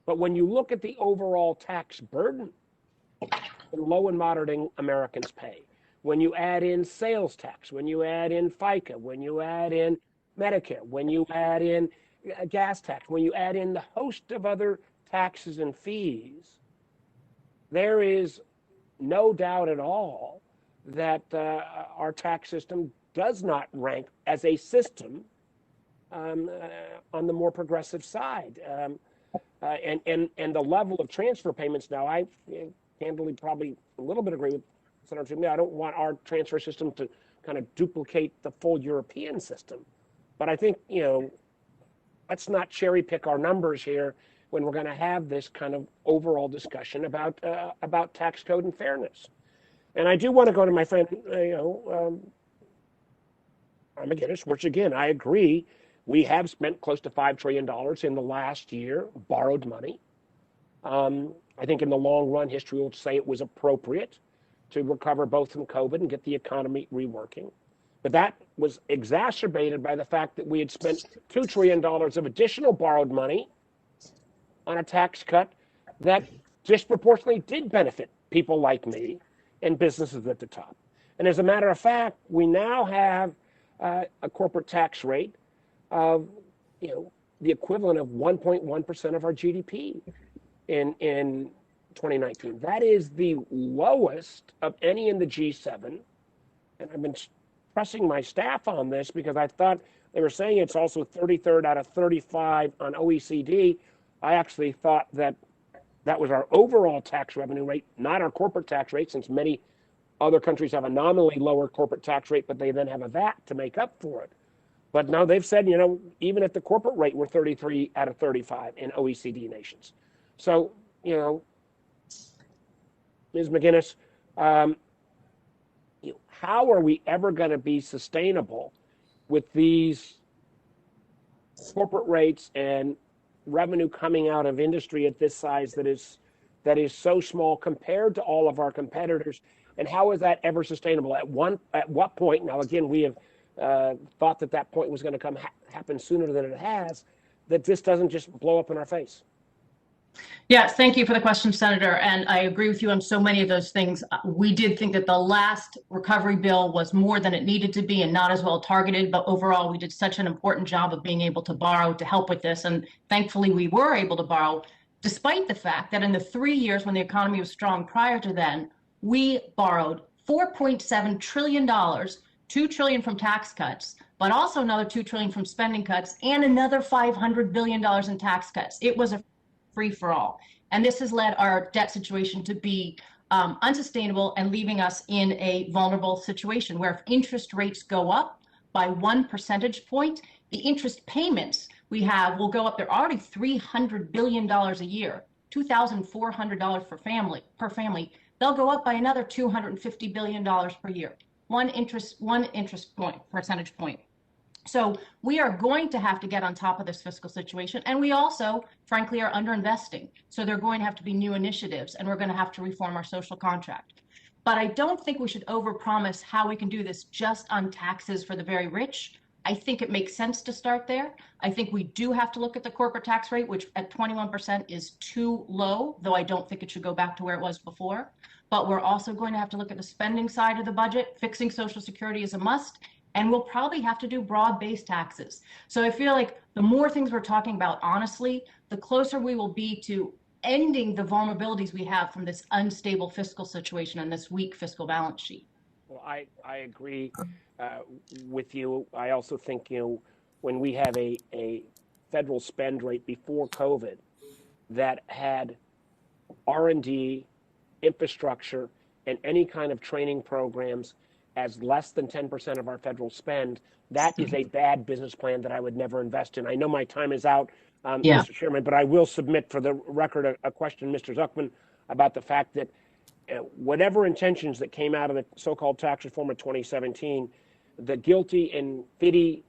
But when you look at the overall tax burden that low and moderate Americans pay, when you add in sales tax, when you add in FICA, when you add in Medicare, when you add in gas tax, when you add in the host of other taxes and fees, there is no doubt at all that our tax system does not rank as a system on the more progressive side. And the level of transfer payments now, I candidly probably a little bit agree with Senator Toomey. I don't want our transfer system to kind of duplicate the full European system. But I think, let's not cherry pick our numbers here when we're going to have this kind of overall discussion about tax code and fairness. And I do want to go to my friend, McGinnis, which again, I agree, we have spent close to $5 trillion in the last year, borrowed money. I think in the long run, history will say it was appropriate to recover both from COVID and get the economy reworking. But that was exacerbated by the fact that we had spent $2 trillion of additional borrowed money on a tax cut that disproportionately did benefit people like me and businesses at the top. And as a matter of fact, we now have a corporate tax rate of, the equivalent of 1.1% of our GDP in 2019. That is the lowest of any in the G7. And I've been pressing my staff on this because I thought they were saying it's also 33rd out of 35 on OECD. I actually thought that was our overall tax revenue rate, not our corporate tax rate, since many other countries have a nominally lower corporate tax rate, but they then have a VAT to make up for it. But now they've said, even at the corporate rate, we're 33 out of 35 in OECD nations. So, Ms. McGinnis, how are we ever going to be sustainable with these corporate rates and revenue coming out of industry at this size that is so small compared to all of our competitors? And how is that ever sustainable? At what point? Now, again, we have thought that point was going to happen sooner than it has, that this doesn't just blow up in our face. Yes, thank you for the question, Senator. And I agree with you on so many of those things. We did think that the last recovery bill was more than it needed to be and not as well targeted. But overall, we did such an important job of being able to borrow to help with this. And thankfully, we were able to borrow, despite the fact that in the 3 years when the economy was strong prior to then, we borrowed $4.7 trillion, $2 trillion from tax cuts, but also another $2 trillion from spending cuts and another $500 billion in tax cuts. It was a free for all. And this has led our debt situation to be unsustainable and leaving us in a vulnerable situation where if interest rates go up by 1 percentage point, the interest payments we have will go up. They're already $300 billion a year, $2,400 per family. They'll go up by another $250 billion per year. one percentage point. So we are going to have to get on top of this fiscal situation. And we also, frankly, are underinvesting. So there are going to have to be new initiatives, and we're going to have to reform our social contract. But I don't think we should overpromise how we can do this just on taxes for the very rich. I think it makes sense to start there. I think we do have to look at the corporate tax rate, which at 21% is too low, though I don't think it should go back to where it was before. But we're also going to have to look at the spending side of the budget. Fixing Social Security is a must. And we'll probably have to do broad-based taxes. So I feel like the more things we're talking about, honestly, the closer we will be to ending the vulnerabilities we have from this unstable fiscal situation and this weak fiscal balance sheet. Well, I agree with you. I also think, when we have a federal spend rate before COVID that had R&D, infrastructure, and any kind of training programs as less than 10% of our federal spend, that is a bad business plan that I would never invest in. I know my time is out, Mr. Chairman, but I will submit for the record a question, Mr. Zuckman, about the fact that whatever intentions that came out of the so-called tax reform of 2017, the guilty and fitty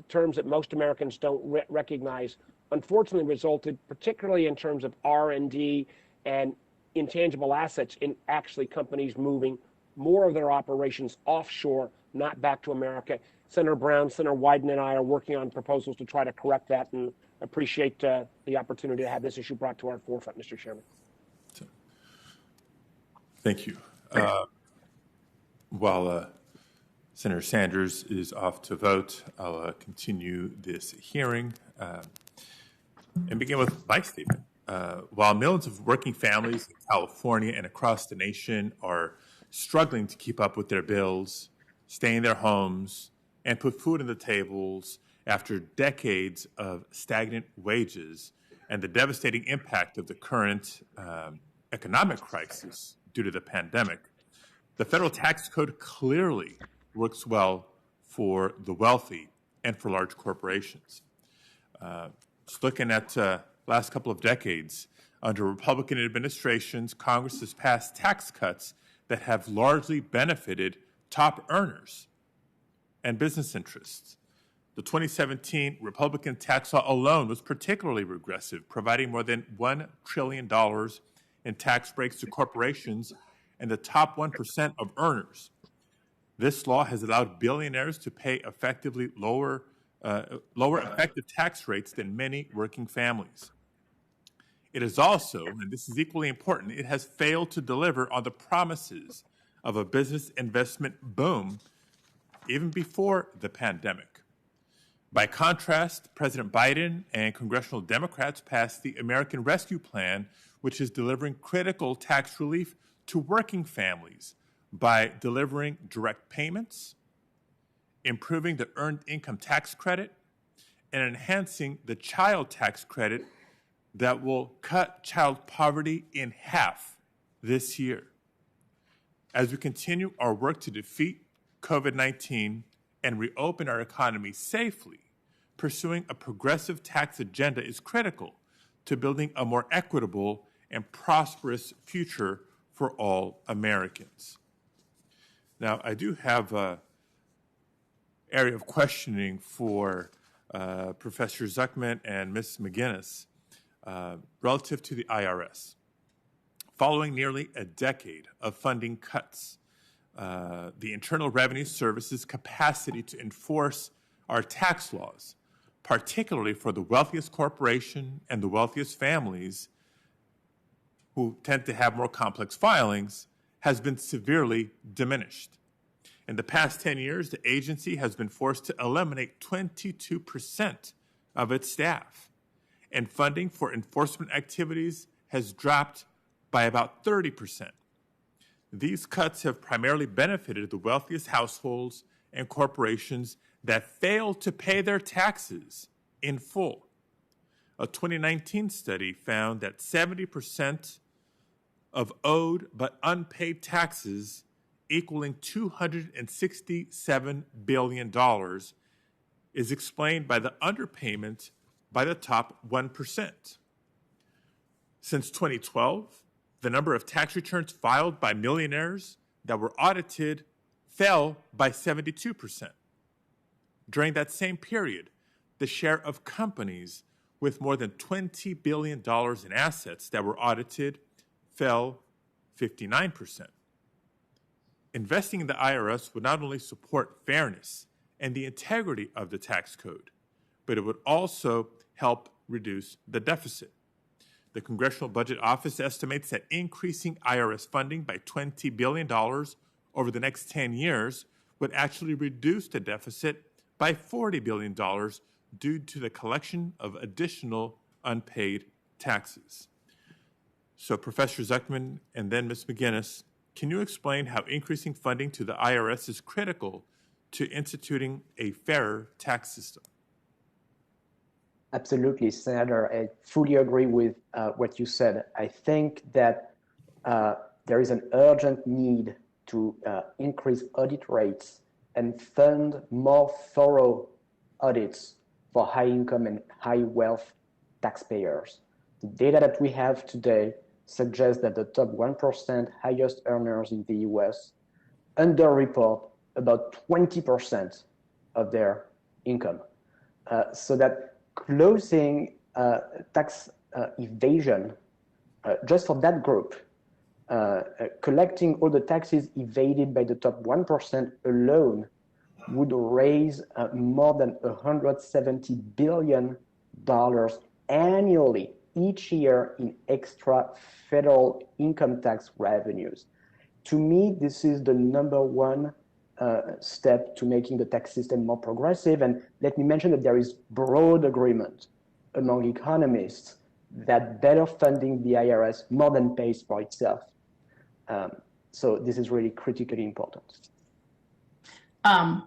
terms that most Americans don't recognize, unfortunately resulted, particularly in terms of R&D and intangible assets, in actually companies moving more of their operations offshore, not back to America. Senator Brown, Senator Wyden, and I are working on proposals to try to correct that, and appreciate the opportunity to have this issue brought to our forefront, Mr. Chairman. Thank you. While Senator Sanders is off to vote, I'll continue this hearing and begin with my statement. While millions of working families in California and across the nation are struggling to keep up with their bills, stay in their homes, and put food on the tables after decades of stagnant wages and the devastating impact of the current economic crisis due to the pandemic, the federal tax code clearly works well for the wealthy and for large corporations. Just looking at last couple of decades, under Republican administrations, Congress has passed tax cuts that have largely benefited top earners and business interests. The 2017 Republican tax law alone was particularly regressive, providing more than $1 trillion in tax breaks to corporations and the top 1% of earners. This law has allowed billionaires to pay effectively lower effective tax rates than many working families. It is also, and this is equally important, it has failed to deliver on the promises of a business investment boom even before the pandemic. By contrast, President Biden and congressional Democrats passed the American Rescue Plan, which is delivering critical tax relief to working families by delivering direct payments, improving the Earned Income Tax Credit, and enhancing the child tax credit that will cut child poverty in half this year. As we continue our work to defeat COVID-19 and reopen our economy safely, pursuing a progressive tax agenda is critical to building a more equitable and prosperous future for all Americans. Now, I do have an area of questioning for Professor Zuckman and Ms. McGinnis. Relative to the IRS. Following nearly a decade of funding cuts, the Internal Revenue Service's capacity to enforce our tax laws, particularly for the wealthiest corporation and the wealthiest families who tend to have more complex filings, has been severely diminished. In the past 10 years, the agency has been forced to eliminate 22% of its staff, and funding for enforcement activities has dropped by about 30%. These cuts have primarily benefited the wealthiest households and corporations that fail to pay their taxes in full. A 2019 study found that 70% of owed but unpaid taxes, equaling $267 billion, is explained by the underpayment by the top 1%. Since 2012, the number of tax returns filed by millionaires that were audited fell by 72%. During that same period, the share of companies with more than $20 billion in assets that were audited fell 59%. Investing in the IRS would not only support fairness and the integrity of the tax code, but it would also help reduce the deficit. The Congressional Budget Office estimates that increasing IRS funding by $20 billion over the next 10 years would actually reduce the deficit by $40 billion due to the collection of additional unpaid taxes. So, Professor Zuckerman and then Ms. McGinnis, can you explain how increasing funding to the IRS is critical to instituting a fairer tax system? Absolutely, Senator. I fully agree with what you said. I think that there is an urgent need to increase audit rates and fund more thorough audits for high income and high wealth taxpayers. The data that we have today suggests that the top 1% highest earners in the US underreport about 20% of their income. So that closing tax evasion just for that group, collecting all the taxes evaded by the top 1% alone would raise more than $170 billion annually each year in extra federal income tax revenues. To me, this is the number one step to making the tax system more progressive. And let me mention that there is broad agreement among economists that better funding the IRS more than pays for itself. So this is really critically important.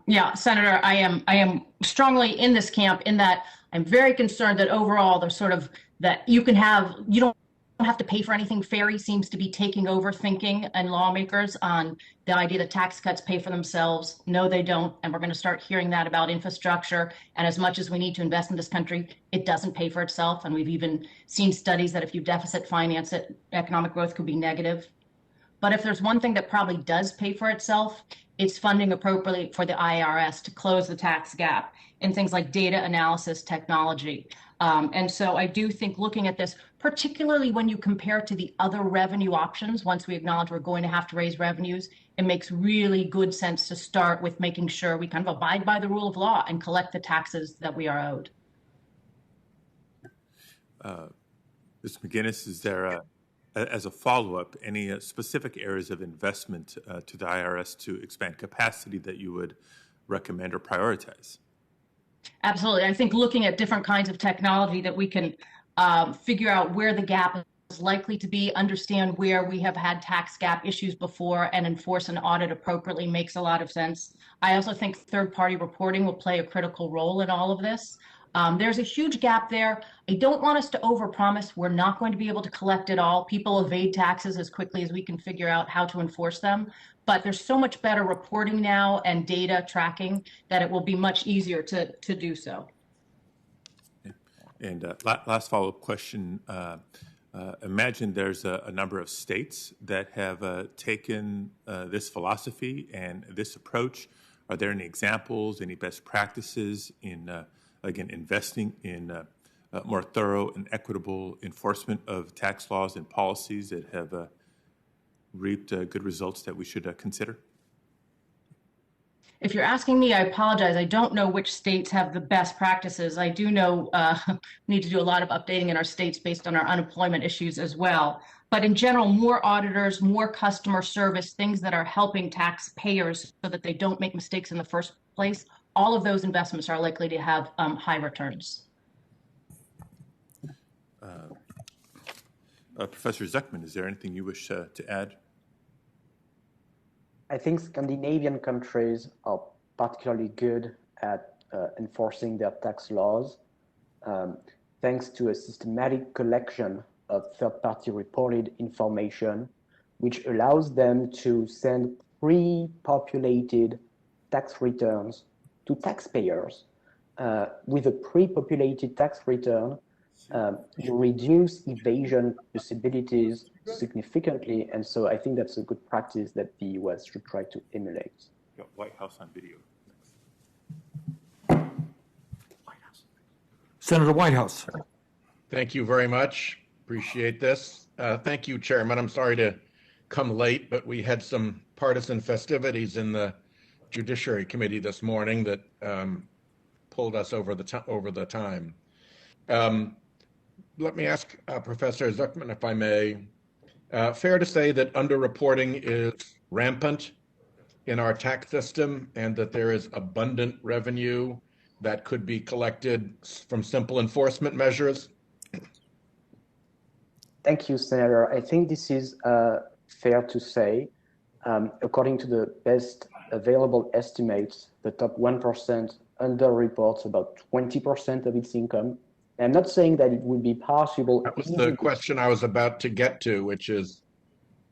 Yeah, Senator, I am strongly in this camp in that I'm very concerned that overall there's sort of that you don't have to pay for anything. FAIRY seems to be taking over thinking and lawmakers on the idea that tax cuts pay for themselves. No, they don't. And we're going to start hearing that about infrastructure. And as much as we need to invest in this country, it doesn't pay for itself. And we've even seen studies that if you deficit finance it, economic growth could be negative. But if there's one thing that probably does pay for itself, it's funding appropriately for the IRS to close the tax gap in things like data analysis technology. And so I do think looking at this, particularly when you compare to the other revenue options, once we acknowledge we're going to have to raise revenues, it makes really good sense to start with making sure we kind of abide by the rule of law and collect the taxes that we are owed. Ms. McGinnis, is there, as a follow-up, any specific areas of investment to the IRS to expand capacity that you would recommend or prioritize? Absolutely. I think looking at different kinds of technology that we can figure out where the gap is likely to be, understand where we have had tax gap issues before, and enforce and audit appropriately makes a lot of sense. I also think third-party reporting will play a critical role in all of this. There's a huge gap there. I don't want us to overpromise. We're not going to be able to collect it all. People evade taxes as quickly as we can figure out how to enforce them. But there's so much better reporting now and data tracking that it will be much easier to do so. And last follow-up question. Imagine there's a number of states that have taken this philosophy and this approach. Are there any examples, any best practices in again, investing in more thorough and equitable enforcement of tax laws and policies that have reaped good results that we should consider? If you're asking me, I apologize. I don't know which states have the best practices. I do know we need to do a lot of updating in our states based on our unemployment issues as well. But in general, more auditors, more customer service, things that are helping taxpayers so that they don't make mistakes in the first place. All of those investments are likely to have high returns. Professor Zuckerman, is there anything you wish to add? I think Scandinavian countries are particularly good at enforcing their tax laws, thanks to a systematic collection of third-party reported information, which allows them to send pre-populated tax returns to taxpayers. With a pre-populated tax return, you reduce evasion possibilities significantly, and so I think that's a good practice that the US should try to emulate. got White House on video. Senator Whitehouse. Thank you very much. Appreciate this. Thank you, Chairman. I'm sorry to come late, but we had some partisan festivities in the Judiciary Committee this morning that pulled us over the time. Let me ask Professor Zucman, if I may, fair to say that underreporting is rampant in our tax system and that there is abundant revenue that could be collected from simple enforcement measures? Thank you, Senator. I think this is fair to say. According to the best available estimates, the top 1% underreports about 20% of its income. I'm not saying that it would be possible. That was the question I was about to get to, which is,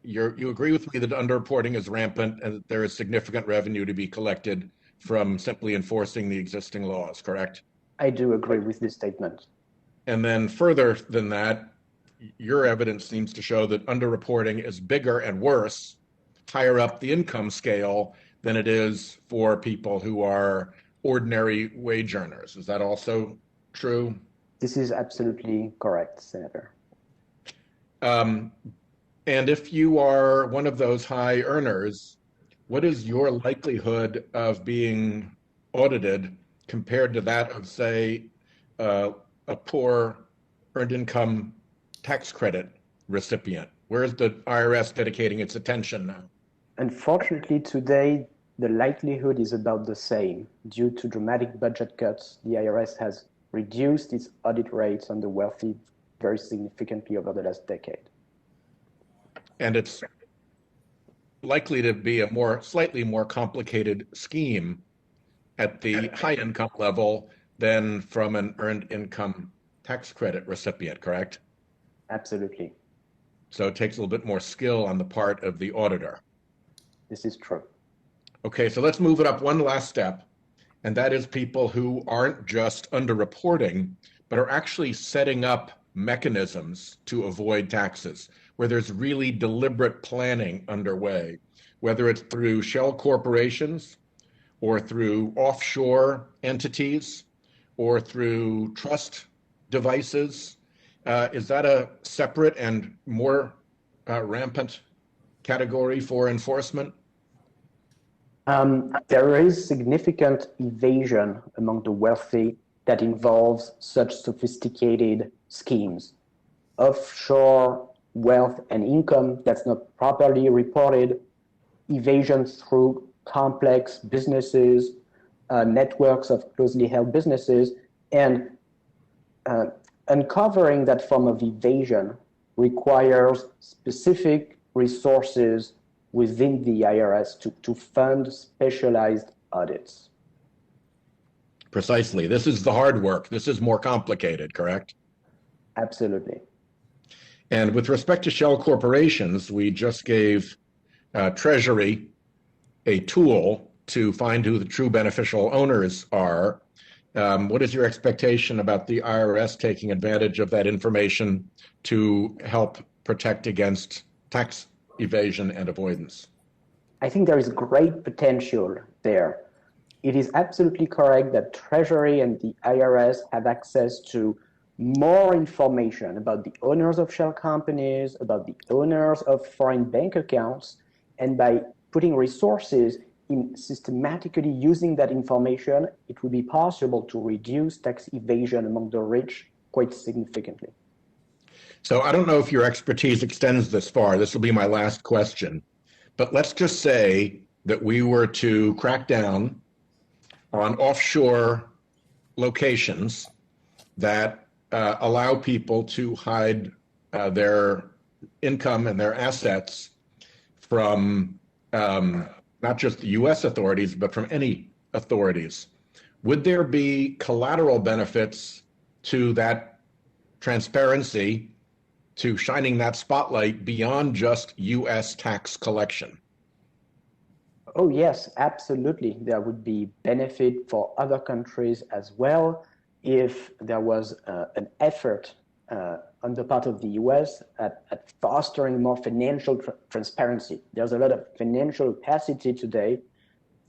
you agree with me that underreporting is rampant and that there is significant revenue to be collected from simply enforcing the existing laws, correct? I do agree with this statement. And then further than that, your evidence seems to show that underreporting is bigger and worse higher up the income scale than it is for people who are ordinary wage earners. Is that also true? This is absolutely correct, Senator. And if you are one of those high earners, what is your likelihood of being audited compared to that of, say, a poor earned income tax credit recipient? Where is the IRS dedicating its attention now? Unfortunately, today, the likelihood is about the same. Due to dramatic budget cuts, the IRS has reduced its audit rates on the wealthy very significantly over the last decade. And it's likely to be a slightly more complicated scheme at the high income level than from an earned income tax credit recipient, correct? Absolutely. So it takes a little bit more skill on the part of the auditor. This is true. Okay, so let's move it up one last step, and that is people who aren't just underreporting, but are actually setting up mechanisms to avoid taxes, where there's really deliberate planning underway, whether it's through shell corporations or through offshore entities or through trust devices. Is that a separate and more rampant category for enforcement? There is significant evasion among the wealthy that involves such sophisticated schemes. Offshore wealth and income that's not properly reported, evasion through complex businesses, networks of closely held businesses, and uncovering that form of evasion requires specific resources within the IRS to fund specialized audits. Precisely. This is the hard work. This is more complicated, correct? Absolutely. And with respect to shell corporations, we just gave Treasury a tool to find who the true beneficial owners are. What is your expectation about the IRS taking advantage of that information to help protect against tax evasion and avoidance? I think there is great potential there. It is absolutely correct that Treasury and the IRS have access to more information about the owners of shell companies, about the owners of foreign bank accounts, and by putting resources in systematically using that information, it would be possible to reduce tax evasion among the rich quite significantly. So I don't know if your expertise extends this far. This will be my last question. But let's just say that we were to crack down on offshore locations that allow people to hide their income and their assets from not just the U.S. authorities, but from any authorities. Would there be collateral benefits to that transparency, to shining that spotlight beyond just U.S. tax collection? Oh, yes, absolutely. There would be benefit for other countries as well if there was an effort on the part of the US at fostering more financial transparency. There's a lot of financial opacity today.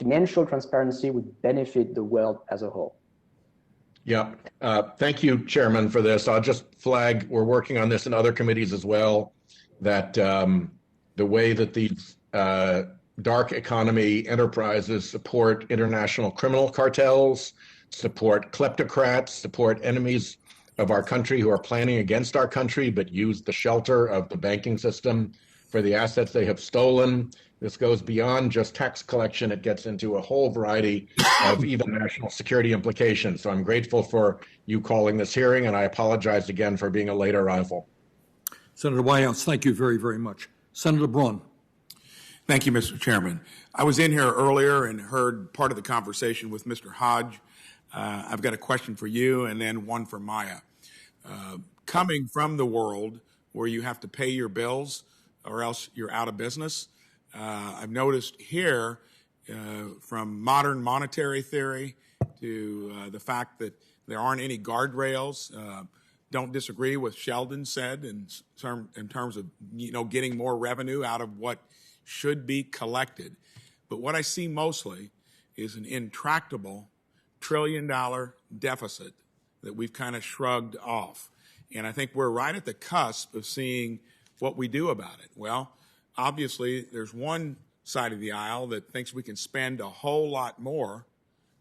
financial transparency would benefit the world as a whole. Yeah, thank you, Chairman, for this. I'll just flag, we're working on this in other committees as well, that the way that these dark economy enterprises support international criminal cartels, support kleptocrats, support enemies of our country who are planning against our country but use the shelter of the banking system for the assets they have stolen. This goes beyond just tax collection. It gets into a whole variety of even national security implications. So I'm grateful for you calling this hearing, and I apologize again for being a late arrival. Senator Whitehouse, thank you very, very much. Senator Braun. Thank you, Mr. Chairman. I was in here earlier and heard part of the conversation with Mr. Hodge. I've got a question for you and then one for Maya. Coming from the world where you have to pay your bills or else you're out of business, I've noticed here from modern monetary theory to the fact that there aren't any guardrails. Don't disagree with Sheldon said in terms of getting more revenue out of what should be collected. But what I see mostly is an intractable $1 trillion deficit that we've kind of shrugged off. And I think we're right at the cusp of seeing what we do about it. Well, obviously, there's one side of the aisle that thinks we can spend a whole lot more,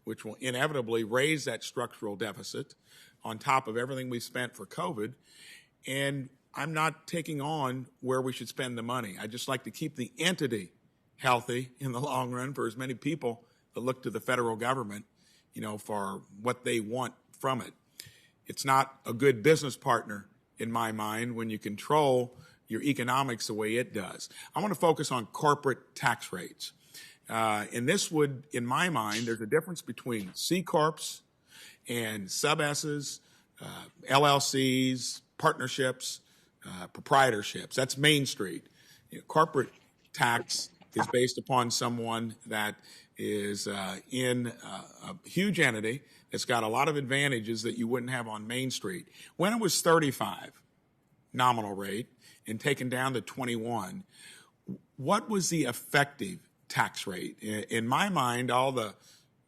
which will inevitably raise that structural deficit on top of everything we spent for COVID. And I'm not taking on where we should spend the money. I just like to keep the entity healthy in the long run for as many people that look to the federal government, for what they want from it. It's not a good business partner in my mind when you control your economics the way it does. I want to focus on corporate tax rates. And this would, in my mind, there's a difference between C Corps and sub-S's, LLCs, partnerships, proprietorships. That's Main Street. Corporate tax is based upon someone that is in a huge entity that's got a lot of advantages that you wouldn't have on Main Street. When it was 35 nominal rate and taken down to 21, what was the effective tax rate? In my mind, all the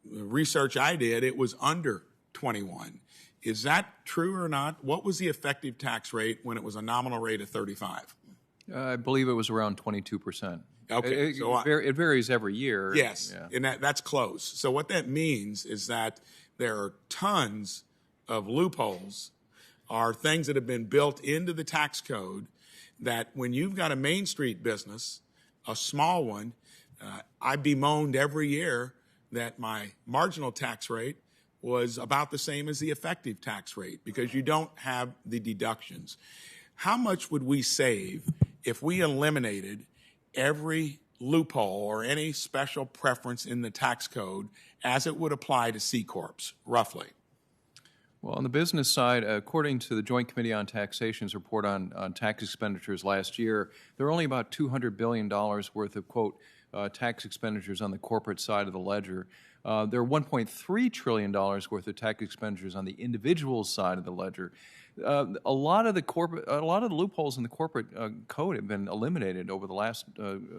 research I did, it was under 21. Is that true or not? What was the effective tax rate when it was a nominal rate of 35? I believe it was around 22%. Okay. It varies every year. Yes, Yeah. and that's close. So what that means is that there are tons of loopholes, are things that have been built into the tax code that when you've got a Main Street business, a small one, I bemoaned every year that my marginal tax rate was about the same as the effective tax rate because you don't have the deductions. How much would we save if we eliminated every loophole or any special preference in the tax code as it would apply to C Corps, roughly? Well, on the business side, according to the Joint Committee on Taxation's report on tax expenditures last year, there are only about $200 billion worth of, quote, tax expenditures on the corporate side of the ledger. There are $1.3 trillion worth of tax expenditures on the individual side of the ledger. A lot of the loopholes in the corporate code have been eliminated over the last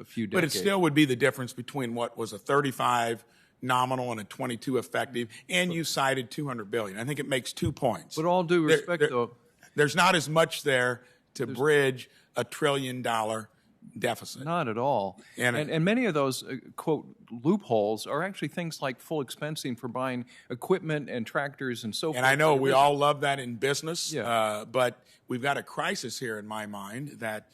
few decades. But it still would be the difference between what was a 35 nominal and a 22 effective, and you cited $200 billion. I think it makes 2 points. With all due respect, though, there's not as much there to bridge a $1 trillion deficit. Not at all. And many of those, quote, loopholes are actually things like full expensing for buying equipment and tractors and so forth. And I know we all love that in business, but we've got a crisis here in my mind that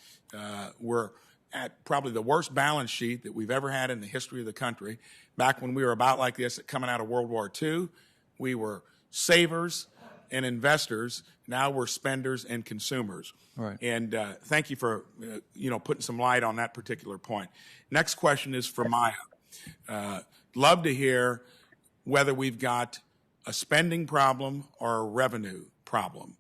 we're at probably the worst balance sheet that we've ever had in the history of the country. Back when we were about like this coming out of World War II, we were savers and investors. Now we're spenders and consumers. Right. And thank you for putting some light on that particular point. Next question is for Maya. Love to hear whether we've got a spending problem or a revenue problem.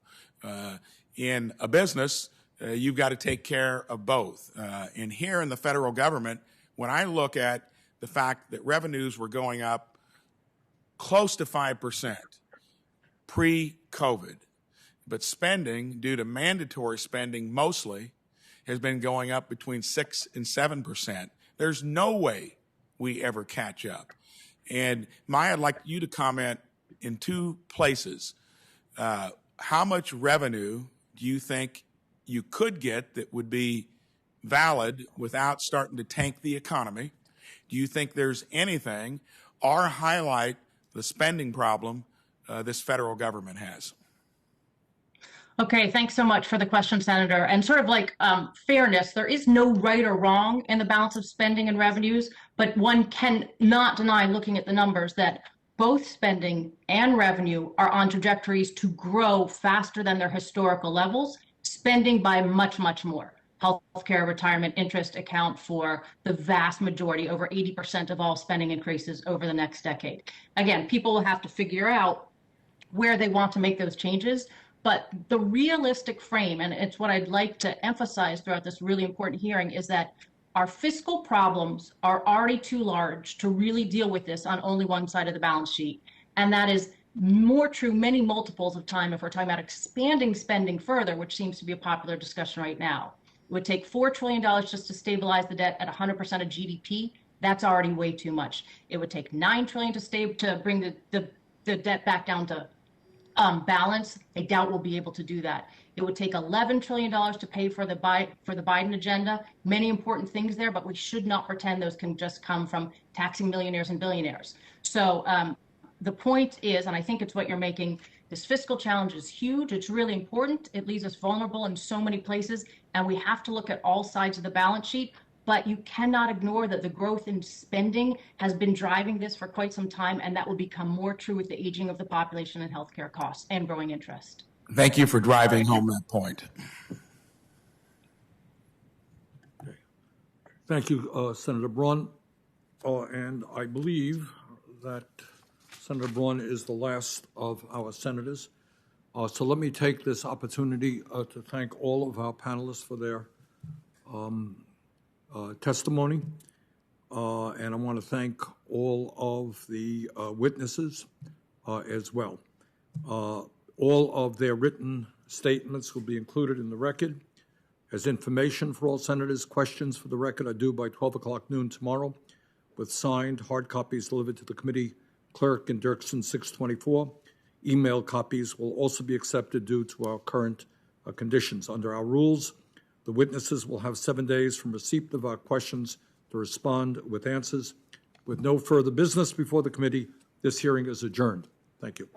In a business, you've got to take care of both. And here in the federal government, when I look at the fact that revenues were going up close to 5% pre-COVID, but spending, due to mandatory spending mostly, has been going up between 6 and 7%. There's no way we ever catch up. And Maya, I'd like you to comment in two places. How much revenue do you think you could get that would be valid without starting to tank the economy? Do you think there's anything, or highlight the spending problem this federal government has? Okay, thanks so much for the question, Senator. And sort of like fairness, there is no right or wrong in the balance of spending and revenues, but one cannot deny, looking at the numbers, that both spending and revenue are on trajectories to grow faster than their historical levels, spending by much, much more. Healthcare, retirement, interest account for the vast majority, over 80% of all spending increases over the next decade. Again, people will have to figure out where they want to make those changes, but the realistic frame, and it's what I'd like to emphasize throughout this really important hearing, is that our fiscal problems are already too large to really deal with this on only one side of the balance sheet. And that is more true many multiples of time if we're talking about expanding spending further, which seems to be a popular discussion right now. It would take $4 trillion just to stabilize the debt at 100% of GDP. That's already way too much. It would take $9 trillion to bring the debt back down to balance. I doubt we'll be able to do that. It would take $11 trillion to pay for the Biden agenda. Many important things there, but we should not pretend those can just come from taxing millionaires and billionaires. So the point is, and I think it's what you're making, this fiscal challenge is huge. It's really important. It leaves us vulnerable in so many places, and we have to look at all sides of the balance sheet. But you cannot ignore that the growth in spending has been driving this for quite some time, and that will become more true with the aging of the population and healthcare costs and growing interest. Thank you for driving home that point. Thank you, Senator Braun. And I believe that Senator Braun is the last of our senators. So let me take this opportunity to thank all of our panelists for their testimony. And I want to thank all of the witnesses as well. All of their written statements will be included in the record as information for all senators. Questions for the record are due by 12 o'clock noon tomorrow, with signed hard copies delivered to the committee clerk in Dirksen 624. Email copies will also be accepted due to our current conditions. Under our rules, the witnesses will have 7 days from receipt of our questions to respond with answers. With no further business before the committee, this hearing is adjourned. Thank you.